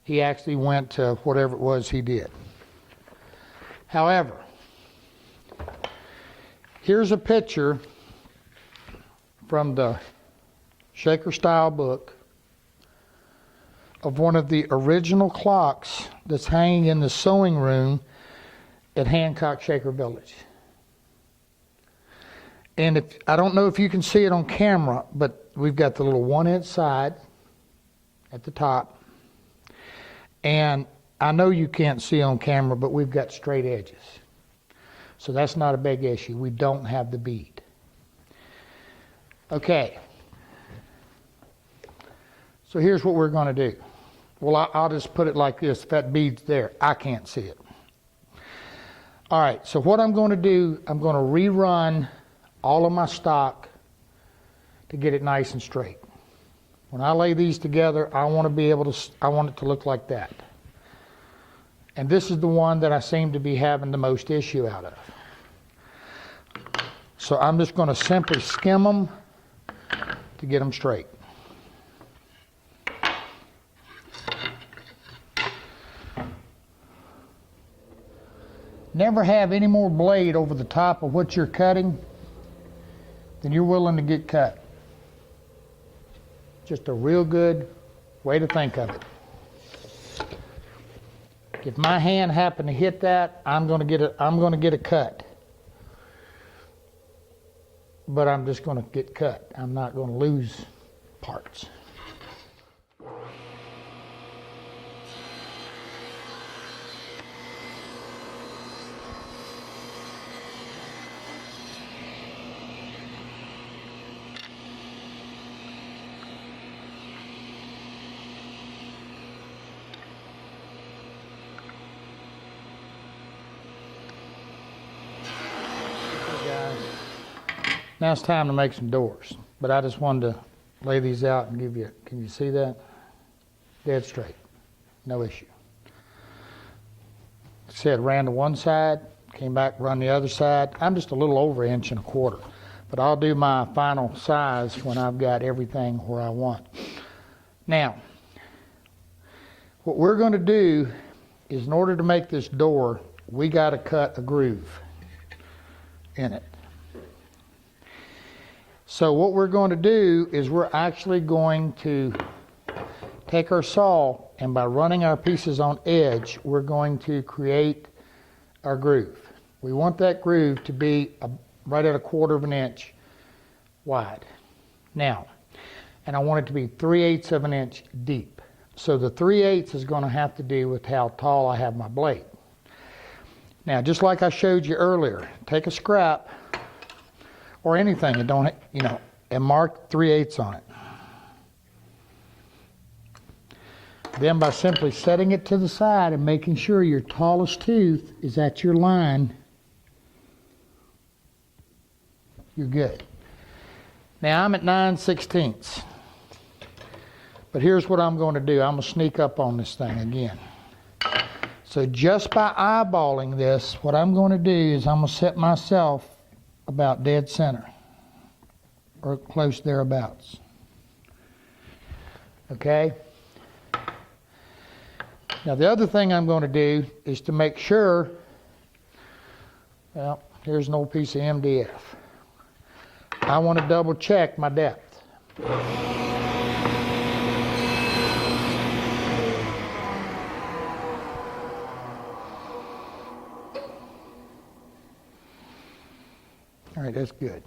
[SPEAKER 1] He actually went to whatever it was he did. However, here's a picture from the shaker style book of one of the original clocks that's hanging in the sewing room at Hancock Shaker Village. And I don't know if you can see it on camera, but we've got the little 1 inch side at the top. And I know you can't see on camera, but we've got straight edges. So that's not a big issue. We don't have the bead. Okay. So here's what we're going to do. Well, I'll just put it like this. If that bead's there, I can't see it. All right, so what I'm going to do, I'm going to rerun all of my stock to get it nice and straight. When I lay these together, I want it to look like that. And this is the one that I seem to be having the most issue out of. So I'm just going to simply skim them to get them straight. Never have any more blade over the top of what you're cutting than you're willing to get cut. Just a real good way to think of it. If my hand happened to hit that, I'm going to get a cut. But I'm just going to get cut. I'm not going to lose parts. Now it's time to make some doors, but I just wanted to lay these out and give you, can you see that? dead straight, no issue. Said ran to one side, came back, run the other side. I'm just a little over 1.25 inches, but I'll do my final size when I've got everything where I want. Now, what we're going to do is, in order to make this door, we got to cut a groove in it. So what we're going to do is we're actually going to take our saw, and by running our pieces on edge, we're going to create our groove. We want that groove to be right at 1/4 inch wide. Now, and I want it to be 3/8 of an inch deep. So the 3/8 is going to have to do with how tall I have my blade. Now, just like I showed you earlier, take a scrap or anything and don't, and mark 3/8 on it. Then by simply setting it to the side and making sure your tallest tooth is at your line, you're good. Now I'm at 9/16. But here's what I'm going to do. I'm going to sneak up on this thing again. So just by eyeballing this, what I'm going to do is I'm going to set myself about dead center, or close thereabouts. Okay? Now the other thing I'm going to do is to make sure, well, here's an old piece of MDF. I want to double check my depth. All right, that's good.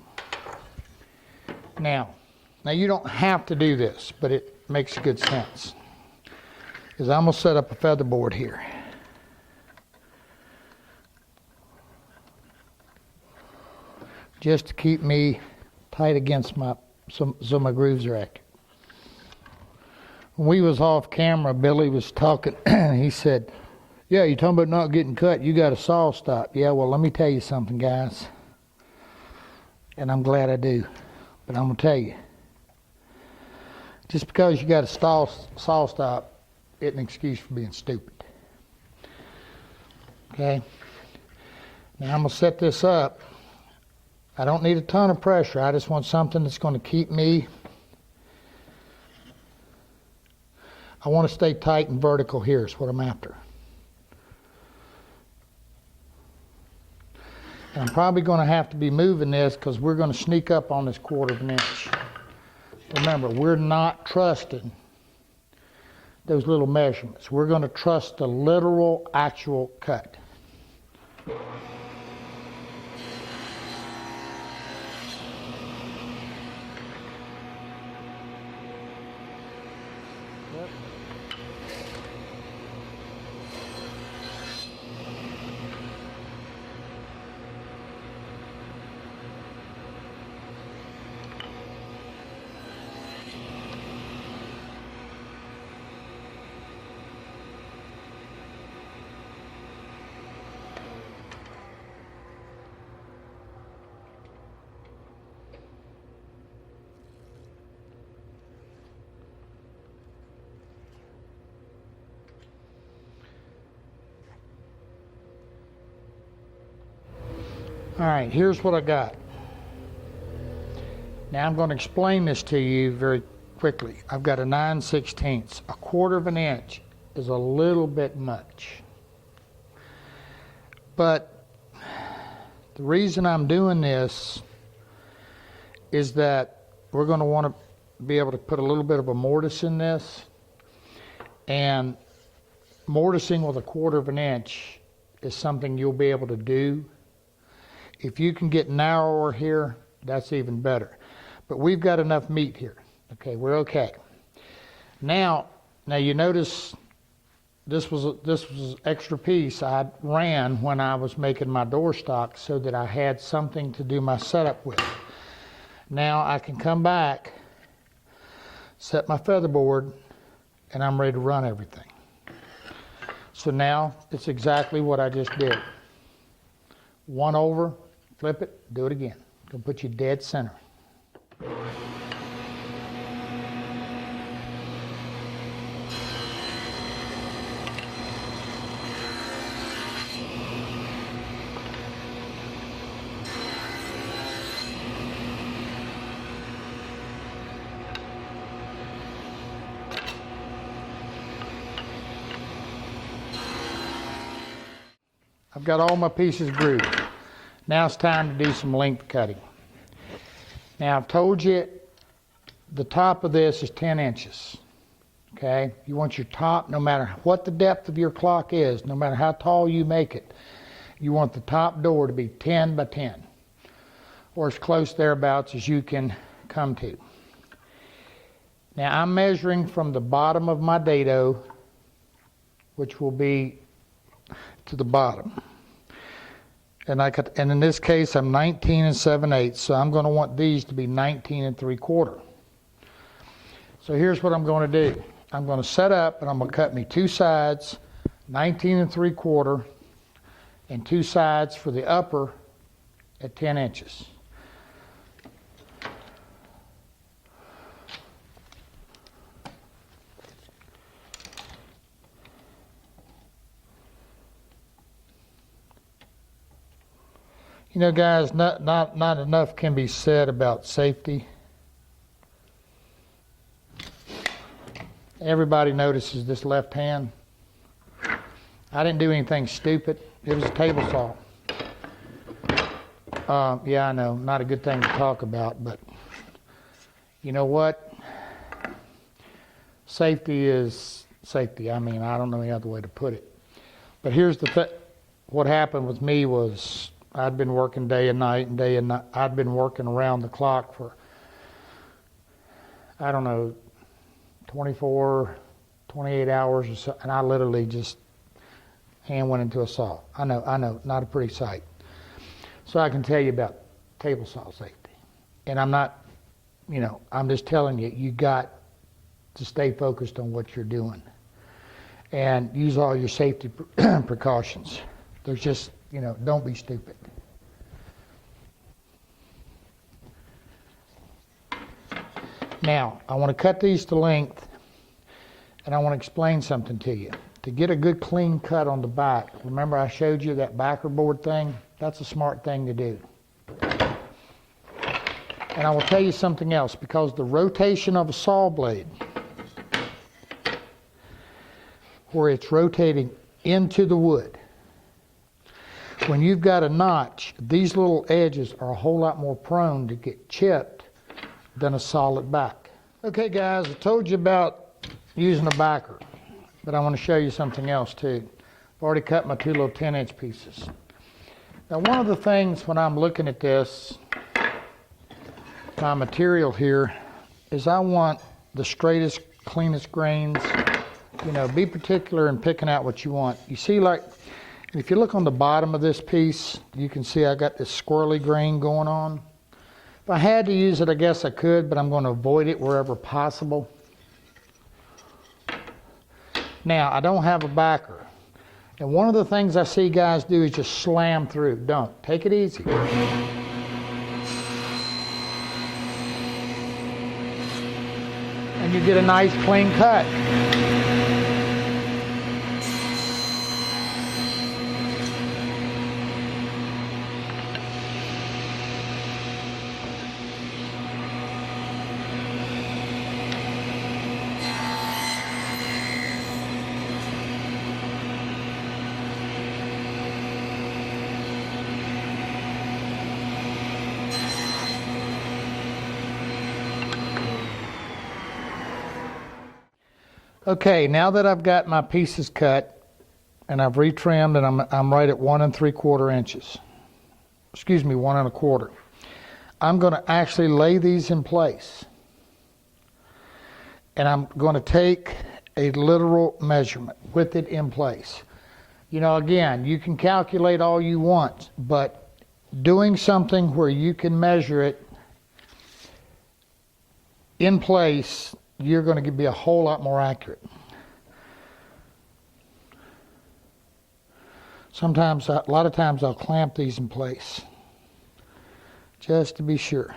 [SPEAKER 1] Now you don't have to do this, but it makes good sense. Because I'm going to set up a feather board here. Just to keep me tight against some of my grooves are accurate. When we was off camera, Billy was talking, he said, yeah, you're talking about not getting cut, you got a saw stop. Yeah, well, let me tell you something, guys. And I'm glad I do. But I'm going to tell you, just because you got a saw stop isn't an excuse for being stupid. Okay? Now I'm going to set this up. I don't need a ton of pressure. I just want something that's going to keep me. I want to stay tight and vertical here is what I'm after. And I'm probably going to have to be moving this because we're going to sneak up on this 1/4 inch. Remember, we're not trusting those little measurements. We're going to trust the literal, actual cut. Yep. All right, here's what I got. Now I'm going to explain this to you very quickly. I've got a 9/16. 1/4 inch is a little bit much. But the reason I'm doing this is that we're going to want to be able to put a little bit of a mortise in this. And mortising with 1/4 inch is something you'll be able to do. If you can get narrower here, that's even better. But we've got enough meat here. Okay, we're okay. Now you notice this was extra piece I ran when I was making my door stock so that I had something to do my setup with. Now I can come back, set my feather board, and I'm ready to run everything. So now it's exactly what I just did. One over, flip it, do it again. Gonna put you dead center. I've got all my pieces grooved. Now it's time to do some length cutting. Now I've told you the top of this is 10 inches. Okay? You want your top, no matter what the depth of your clock is, no matter how tall you make it, you want the top door to be 10 by 10, or as close thereabouts as you can come to. Now I'm measuring from the bottom of my dado, which will be to the bottom. And in this case I'm 19 7/8, so I'm going to want these to be 19 3/4. So here's what I'm going to do. I'm going to set up and I'm going to cut me two sides, 19 3/4, and two sides for the upper at 10 inches. You know, guys, not enough can be said about safety. Everybody notices this left hand. I didn't do anything stupid. It was a table saw. Yeah, I know, not a good thing to talk about, but you know what? Safety is safety. I mean, I don't know any other way to put it. But here's the thing. What happened with me was I'd been working day and night and day and night. I'd been working around the clock for, I don't know, 24, 28 hours or so, and I literally just hand went into a saw. I know, not a pretty sight. So I can tell you about table saw safety. And I'm not, you know, I'm just telling you, you got to stay focused on what you're doing and use all your safety precautions. There's just, you know, don't be stupid. Now, I want to cut these to length, and I want to explain something to you. To get a good clean cut on the back, remember I showed you that backer board thing? That's a smart thing to do. And I will tell you something else, because the rotation of a saw blade, where it's rotating into the wood, when you've got a notch, these little edges are a whole lot more prone to get chipped than a solid back. Okay guys, I told you about using a backer, but I want to show you something else too. I've already cut my two little 10-inch pieces. Now one of the things when I'm looking at this, my material here, is I want the straightest, cleanest grains. You know, be particular in picking out what you want. You see, like, if you look on the bottom of this piece, you can see I got this squirrely grain going on. If I had to use it, I guess I could, but I'm going to avoid it wherever possible. Now, I don't have a backer. And one of the things I see guys do is just slam through. Don't. Take it easy. And you get a nice clean cut. Okay, now that I've got my pieces cut and I've retrimmed and I'm right at 1 3/4 inches. Excuse me, 1 1/4. I'm going to actually lay these in place. And I'm going to take a literal measurement with it in place. You know, again, you can calculate all you want, but doing something where you can measure it in place, you're going to be a whole lot more accurate. Sometimes, a lot of times I'll clamp these in place just to be sure.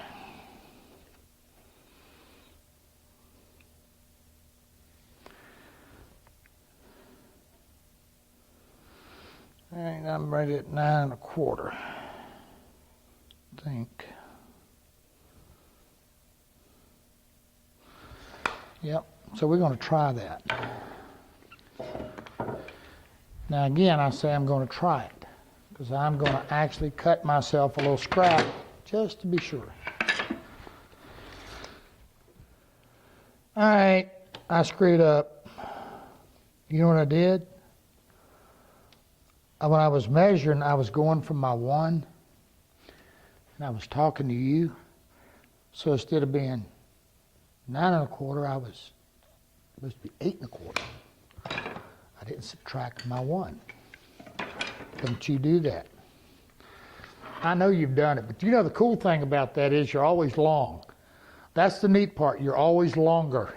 [SPEAKER 1] All right, I'm right at 9 1/4, I think. Yep, so we're going to try that. Now again, I say I'm going to try it. because I'm going to actually cut myself a little scrap just to be sure. All right, I screwed up. You know what I did? When I was measuring, I was going from my 1, and I was talking to you. So instead of being 9 1/4, I was supposed to be 8 1/4. I didn't subtract my 1. Don't you do that. I know you've done it, but you know the cool thing about that is you're always long. That's the neat part. You're always longer.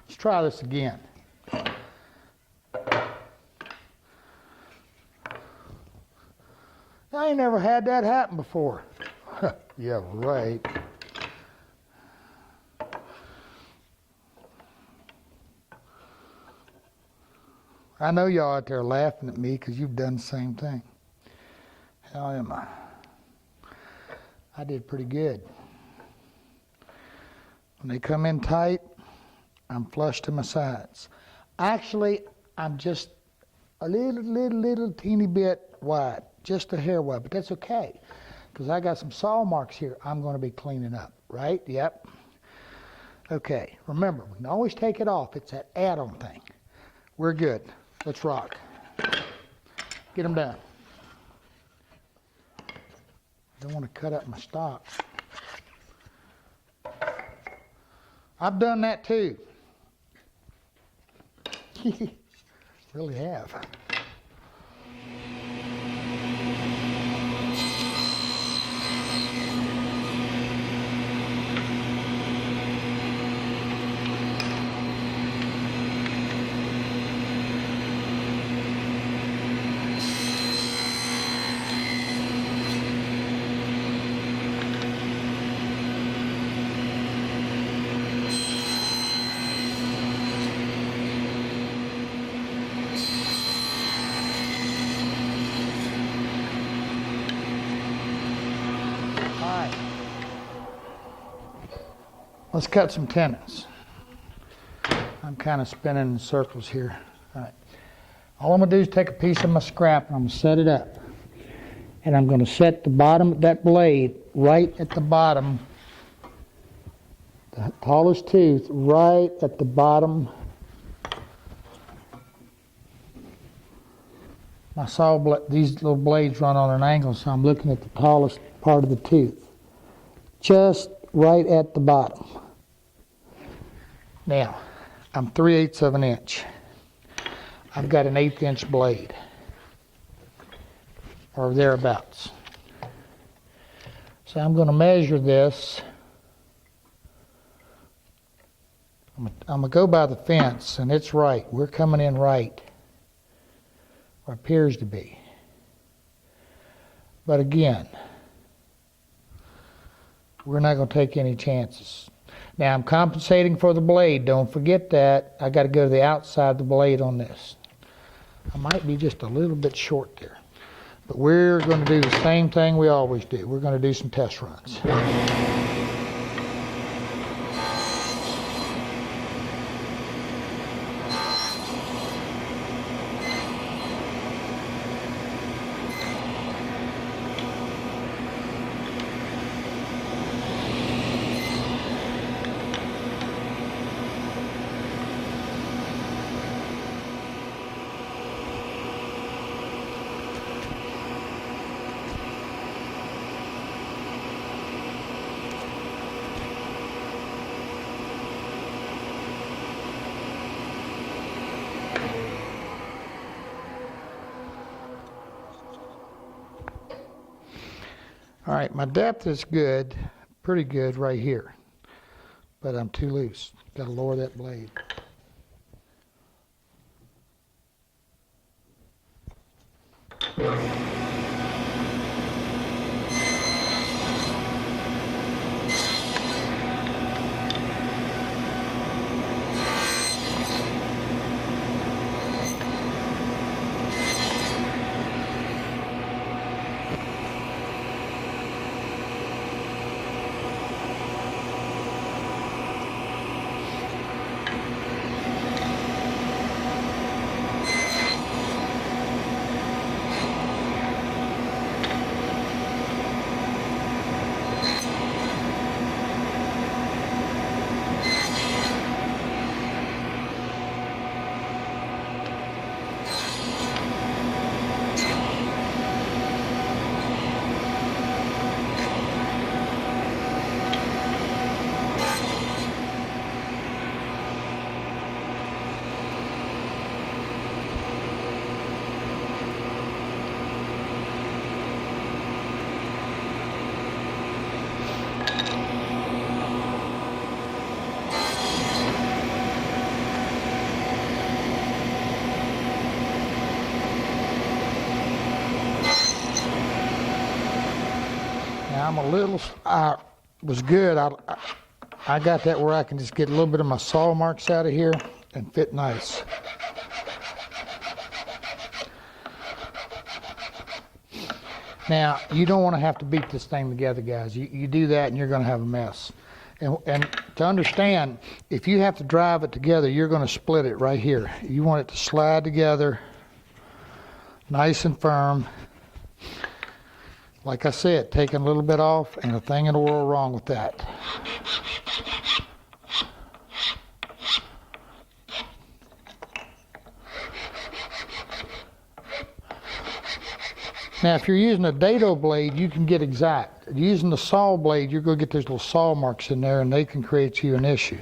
[SPEAKER 1] Let's try this again. I ain't never had that happen before. Yeah, right. I know y'all out there laughing at me because you've done the same thing. How am I? I did pretty good. When they come in tight, I'm flush to my sides. Actually, I'm just a little teeny bit wide, just a hair wide, but that's okay because I got some saw marks here I'm going to be cleaning up, right? Yep. Okay, remember, we can always take it off. It's that add-on thing. We're good. Let's rock. Get them done. I don't want to cut up my stock. I've done that too. Really have. Let's cut some tenons. I'm kind of spinning in circles here. All right. All I'm going to do is take a piece of my scrap and I'm going to set it up. And I'm going to set the bottom of that blade right at the bottom, the tallest tooth right at the bottom. My saw blade, these little blades run on an angle, so I'm looking at the tallest part of the tooth. Just right at the bottom. Now, I'm 3/8 of an inch. I've got an 1/8 inch blade, or thereabouts. So I'm going to measure this. I'm going to go by the fence, and it's right. We're coming in right, or appears to be. But again, we're not going to take any chances. Now I'm compensating for the blade. Don't forget that. I got to go to the outside of the blade on this. I might be just a little bit short there. But we're going to do the same thing we always do. We're going to do some test runs. All right, my depth is good, pretty good right here, but I'm too loose. Got to lower that blade. I'm a little, I was good. I got that where I can just get a little bit of my saw marks out of here and fit nice. Now, you don't want to have to beat this thing together, guys. You do that and you're going to have a mess. And to understand, if you have to drive it together, you're going to split it right here. You want it to slide together nice and firm. Like I said, taking a little bit off, and a thing in the world wrong with that. Now, if you're using a dado blade, you can get exact. Using the saw blade, you're going to get those little saw marks in there, and they can create you an issue.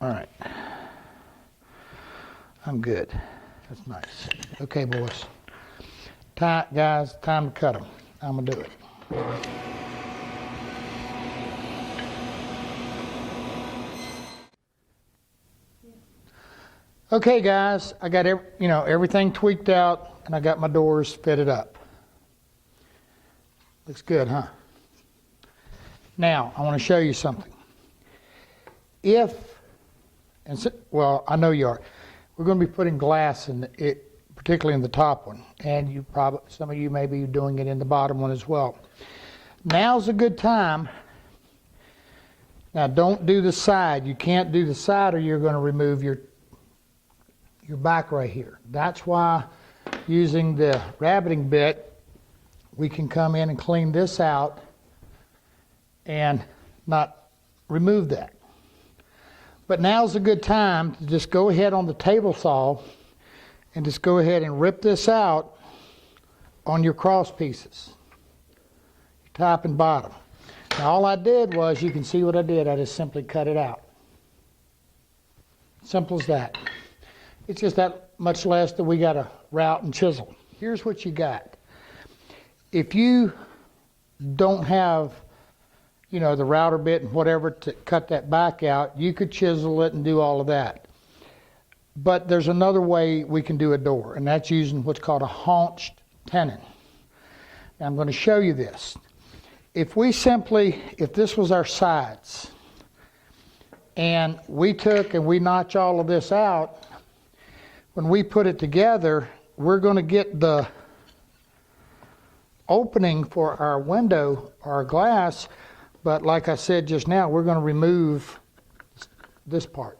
[SPEAKER 1] All right. I'm good. That's nice. Okay, boys. Guys, time to cut them. I'm going to do it. Okay, guys, I got everything tweaked out. And I got my doors fitted up. Looks good, huh? Now, I want to show you something. Well, I know you are. We're going to be putting glass in it, particularly in the top one. And some of you may be doing it in the bottom one as well. Now's a good time. Now, don't do the side. You can't do the side or you're going to remove your back right here. That's why using the rabbiting bit, we can come in and clean this out and not remove that. But now's a good time to just go ahead on the table saw and just go ahead and rip this out on your cross pieces, top and bottom. Now all I did was, you can see what I did, I just simply cut it out. Simple as that. It's just that much less that we got to route and chisel. Here's what you got. If you don't have, the router bit and whatever to cut that back out, you could chisel it and do all of that. But there's another way we can do a door, and that's using what's called a haunched tenon. Now I'm going to show you this. If this was our sides, and we took and we notch all of this out, when we put it together, we're going to get the opening for our window, our glass, but like I said just now, we're going to remove this part.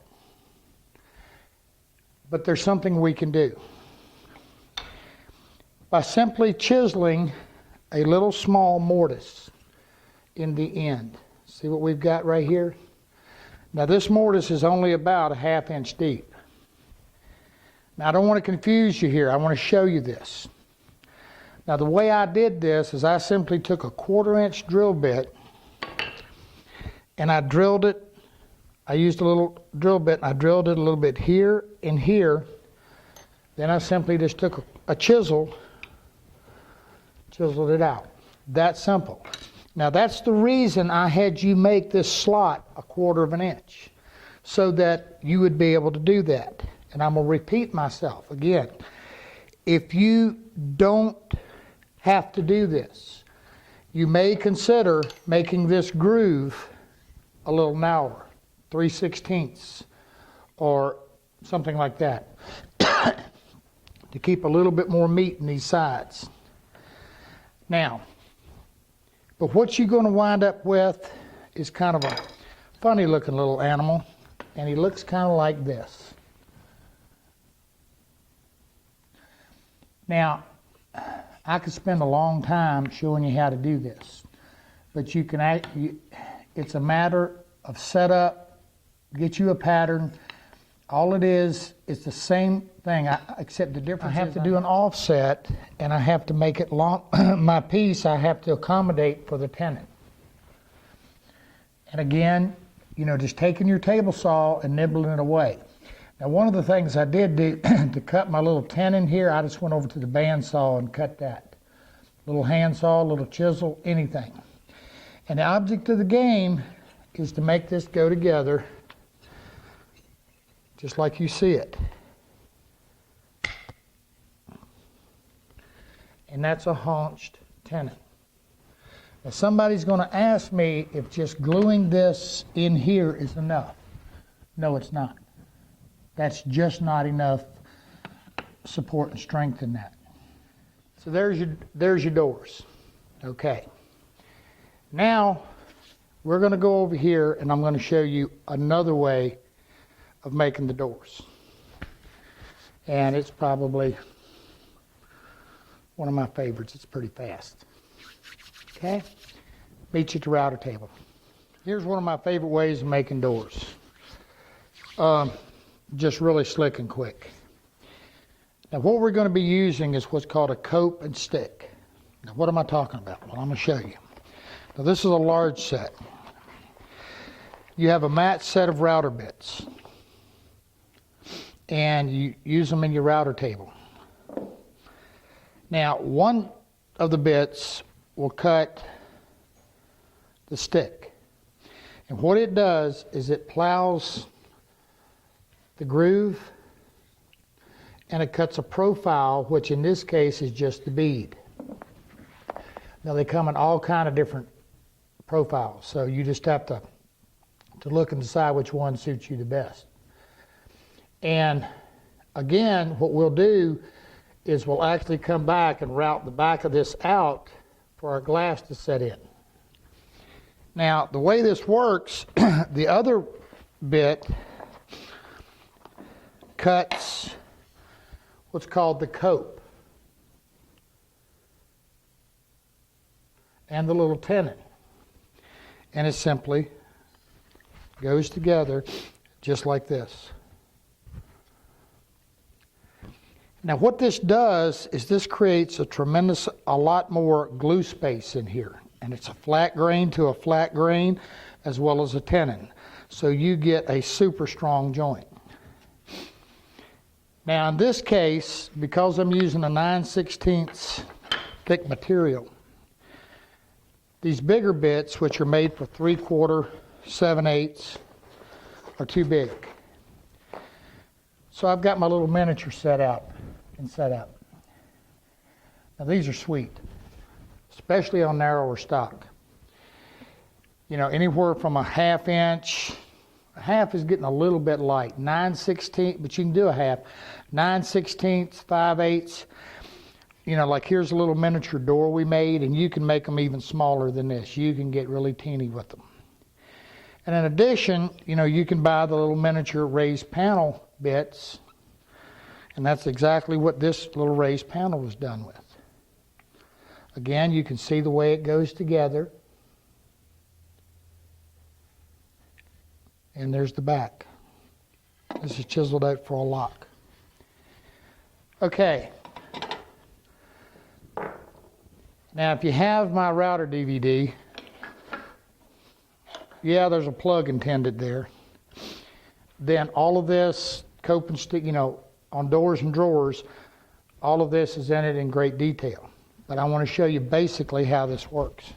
[SPEAKER 1] But there's something we can do. By simply chiseling a little small mortise in the end. See what we've got right here? Now this mortise is only about a 1/2 inch deep. Now, I don't want to confuse you here. I want to show you this. Now, the way I did this is I simply took a 1/4 inch drill bit and I drilled it. I used a little drill bit and I drilled it a little bit here and here. Then I simply just took a chisel, chiseled it out. That simple. Now, that's the reason I had you make this slot a 1/4 inch, so that you would be able to do that. And I'm going to repeat myself again. If you don't have to do this, you may consider making this groove a little narrower, 3/16 or something like that, to keep a little bit more meat in these sides. Now, but what you're going to wind up with is kind of a funny looking little animal, and he looks kind of like this. Now, I could spend a long time showing you how to do this, but it's a matter of setup, get you a pattern. All it is the same thing, except the difference I have to do an offset, and I have to make it long. My piece I have to accommodate for the tenon. And again, just taking your table saw and nibbling it away. Now, one of the things I did do to cut my little tenon here, I just went over to the bandsaw and cut that. Little handsaw, little chisel, anything. And the object of the game is to make this go together just like you see it. And that's a haunched tenon. Now somebody's going to ask me if just gluing this in here is enough. No, it's not. That's just not enough support and strength in that. So there's your doors. Okay. Now we're going to go over here and I'm going to show you another way of making the doors. And it's probably one of my favorites. It's pretty fast. Okay? Meet you at the router table. Here's one of my favorite ways of making doors. Just really slick and quick. Now what we're going to be using is what's called a cope and stick. Now what am I talking about? Well, I'm going to show you. Now this is a large set. You have a mat set of router bits. And you use them in your router table. Now one of the bits will cut the stick. And what it does is it plows the groove and it cuts a profile, which in this case is just the bead. Now they come in all kind of different profiles, so you just have to look and decide which one suits you the best. And again, what we'll do is we'll actually come back and route the back of this out for our glass to set in. Now, the way this works, the other bit cuts what's called the cope and the little tenon. And it simply goes together just like this. Now what this does is this creates a lot more glue space in here. And it's a flat grain to a flat grain as well as a tenon. So you get a super strong joint. Now in this case, because I'm using a 9/16 thick material, these bigger bits, which are made for 3/4, 7/8, are too big. So I've got my little miniature set out. Set up. Now these are sweet, especially on narrower stock. You know, anywhere from a 1/2 inch, a half is getting a little bit light, 9/16, but you can do a half, 9/16, 5/8. You know, like here's a little miniature door we made, and you can make them even smaller than this. You can get really teeny with them. And in addition, you know, you can buy the little miniature raised panel bits. And that's exactly what this little raised panel was done with. Again, you can see the way it goes together. And there's the back. This is chiseled out for a lock. Okay. Now, if you have my router DVD, yeah, there's a plug intended there. Then all of this cope and stick, you know, on doors and drawers, all of this is in it in great detail. But I want to show you basically how this works.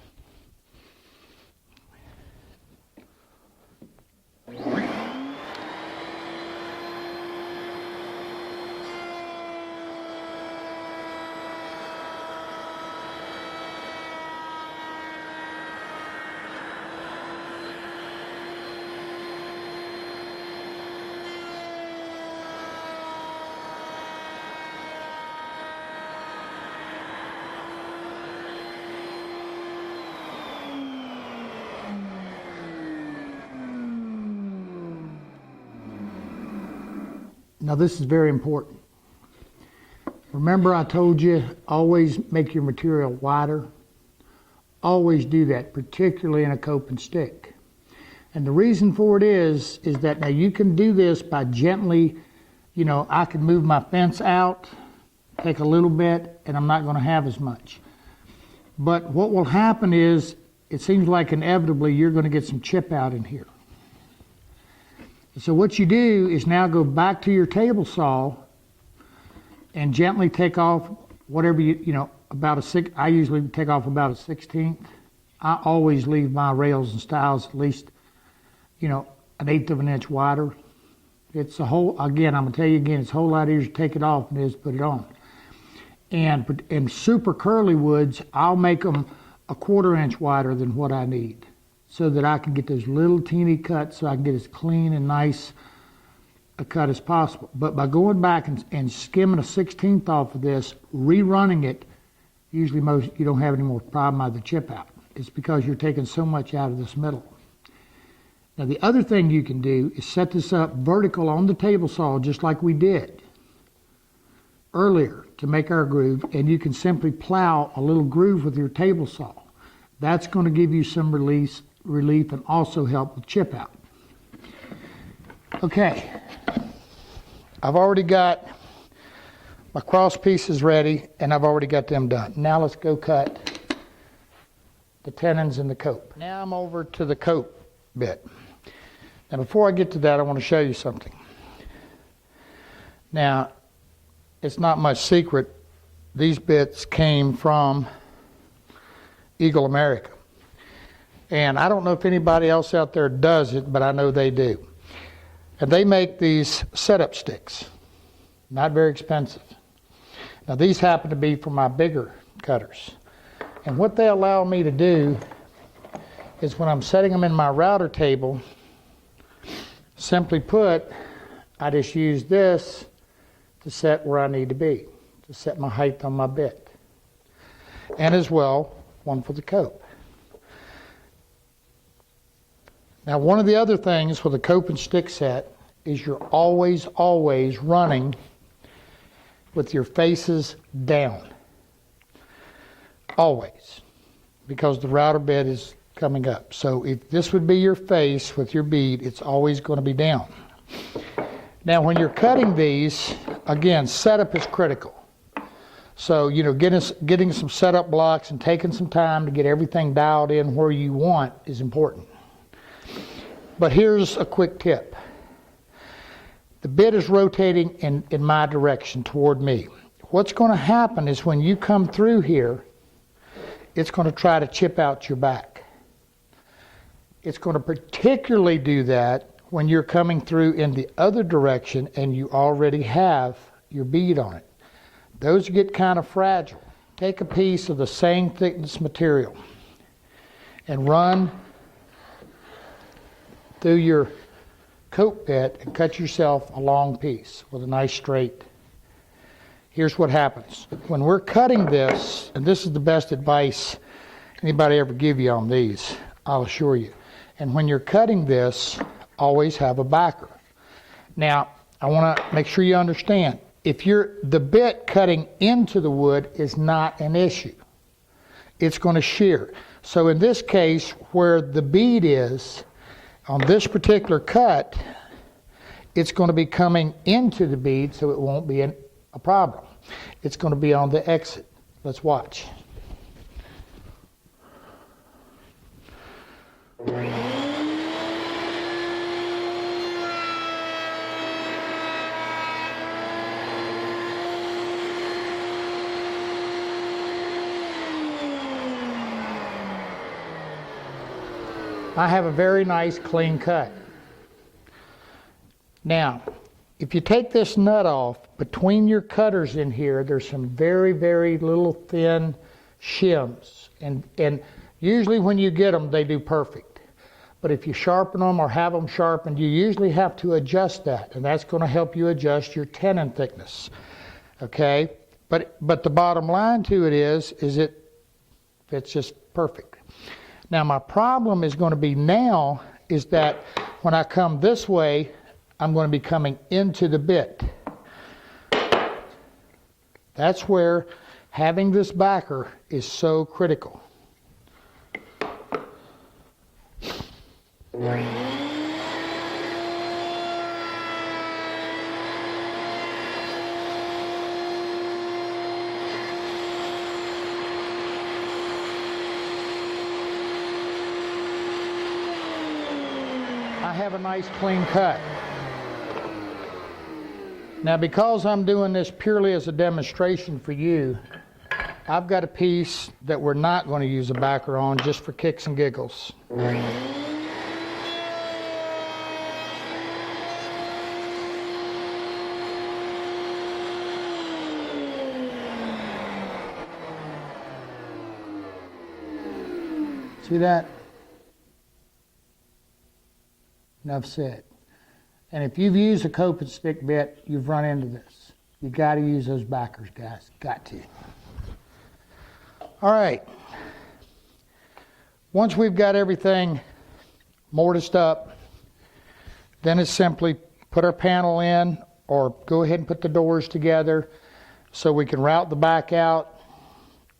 [SPEAKER 1] Now this is very important. Remember I told you, always make your material wider. Always do that, particularly in a cope and stick. And the reason for it is that now you can do this by gently, you know, I can move my fence out, take a little bit, and I'm not going to have as much. But what will happen is, it seems like inevitably you're going to get some chip out in here. So what you do is now go back to your table saw and gently take off whatever you know, about a six. I usually take off about a 1/16. I always leave my rails and stiles at least, you know, 1/8 of an inch wider. It's a whole, again, I'm gonna tell you again, it's a whole lot easier to take it off than it is to put it on. And super curly woods, I'll make them a 1/4 inch wider than what I need, so that I can get those little teeny cuts, so I can get as clean and nice a cut as possible. But by going back and skimming a 1/16 off of this, rerunning it, usually you don't have any more problem out of the chip out. It's because you're taking so much out of this middle. Now the other thing you can do is set this up vertical on the table saw, just like we did earlier to make our groove, and you can simply plow a little groove with your table saw. That's going to give you some relief and also help with chip out. Okay, I've already got my cross pieces ready, and I've already got them done. Now let's go cut the tenons and the cope. Now I'm over to the cope bit. Now before I get to that, I want to show you something. Now, it's not much secret, these bits came from Eagle America. And I don't know if anybody else out there does it, but I know they do. And they make these setup sticks, not very expensive. Now these happen to be for my bigger cutters. And what they allow me to do is when I'm setting them in my router table, simply put, I just use this to set where I need to be, to set my height on my bit. And as well, one for the cope. Now one of the other things with a cope and stick set is you're always running with your faces down. Always. Because the router bed is coming up. So if this would be your face with your bead, it's always going to be down. Now when you're cutting these, again, setup is critical. So, you know, getting some setup blocks and taking some time to get everything dialed in where you want is important. But here's a quick tip. The bit is rotating in my direction toward me. What's going to happen is when you come through here, it's going to try to chip out your back. It's going to particularly do that when you're coming through in the other direction and you already have your bead on it. Those get kind of fragile. Take a piece of the same thickness material and run through your cope bit and cut yourself a long piece with a nice straight. Here's what happens. When we're cutting this, and this is the best advice anybody ever give you on these, I'll assure you. And when you're cutting this, always have a backer. Now, I want to make sure you understand, if the bit cutting into the wood is not an issue. It's going to shear. So in this case, where the bead is, on this particular cut, it's going to be coming into the bead, so it won't be a problem. It's going to be on the exit. Let's watch. I have a very nice clean cut. Now, if you take this nut off, between your cutters in here, there's some very, very little thin shims. And usually when you get them, they do perfect. But if you sharpen them or have them sharpened, you usually have to adjust that. And that's going to help you adjust your tenon thickness. Okay? But the bottom line to it is it's just perfect. Now my problem is going to be now is that when I come this way, I'm going to be coming into the bit. That's where having this backer is so critical. I have a nice clean cut. Now because I'm doing this purely as a demonstration for you, I've got a piece that we're not going to use a backer on just for kicks and giggles. See that? Enough said. And if you've used a coping stick bit, you've run into this. You got to use those backers, guys. Got to. All right. Once we've got everything mortised up, then it's simply put our panel in or go ahead and put the doors together so we can route the back out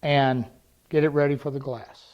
[SPEAKER 1] and get it ready for the glass.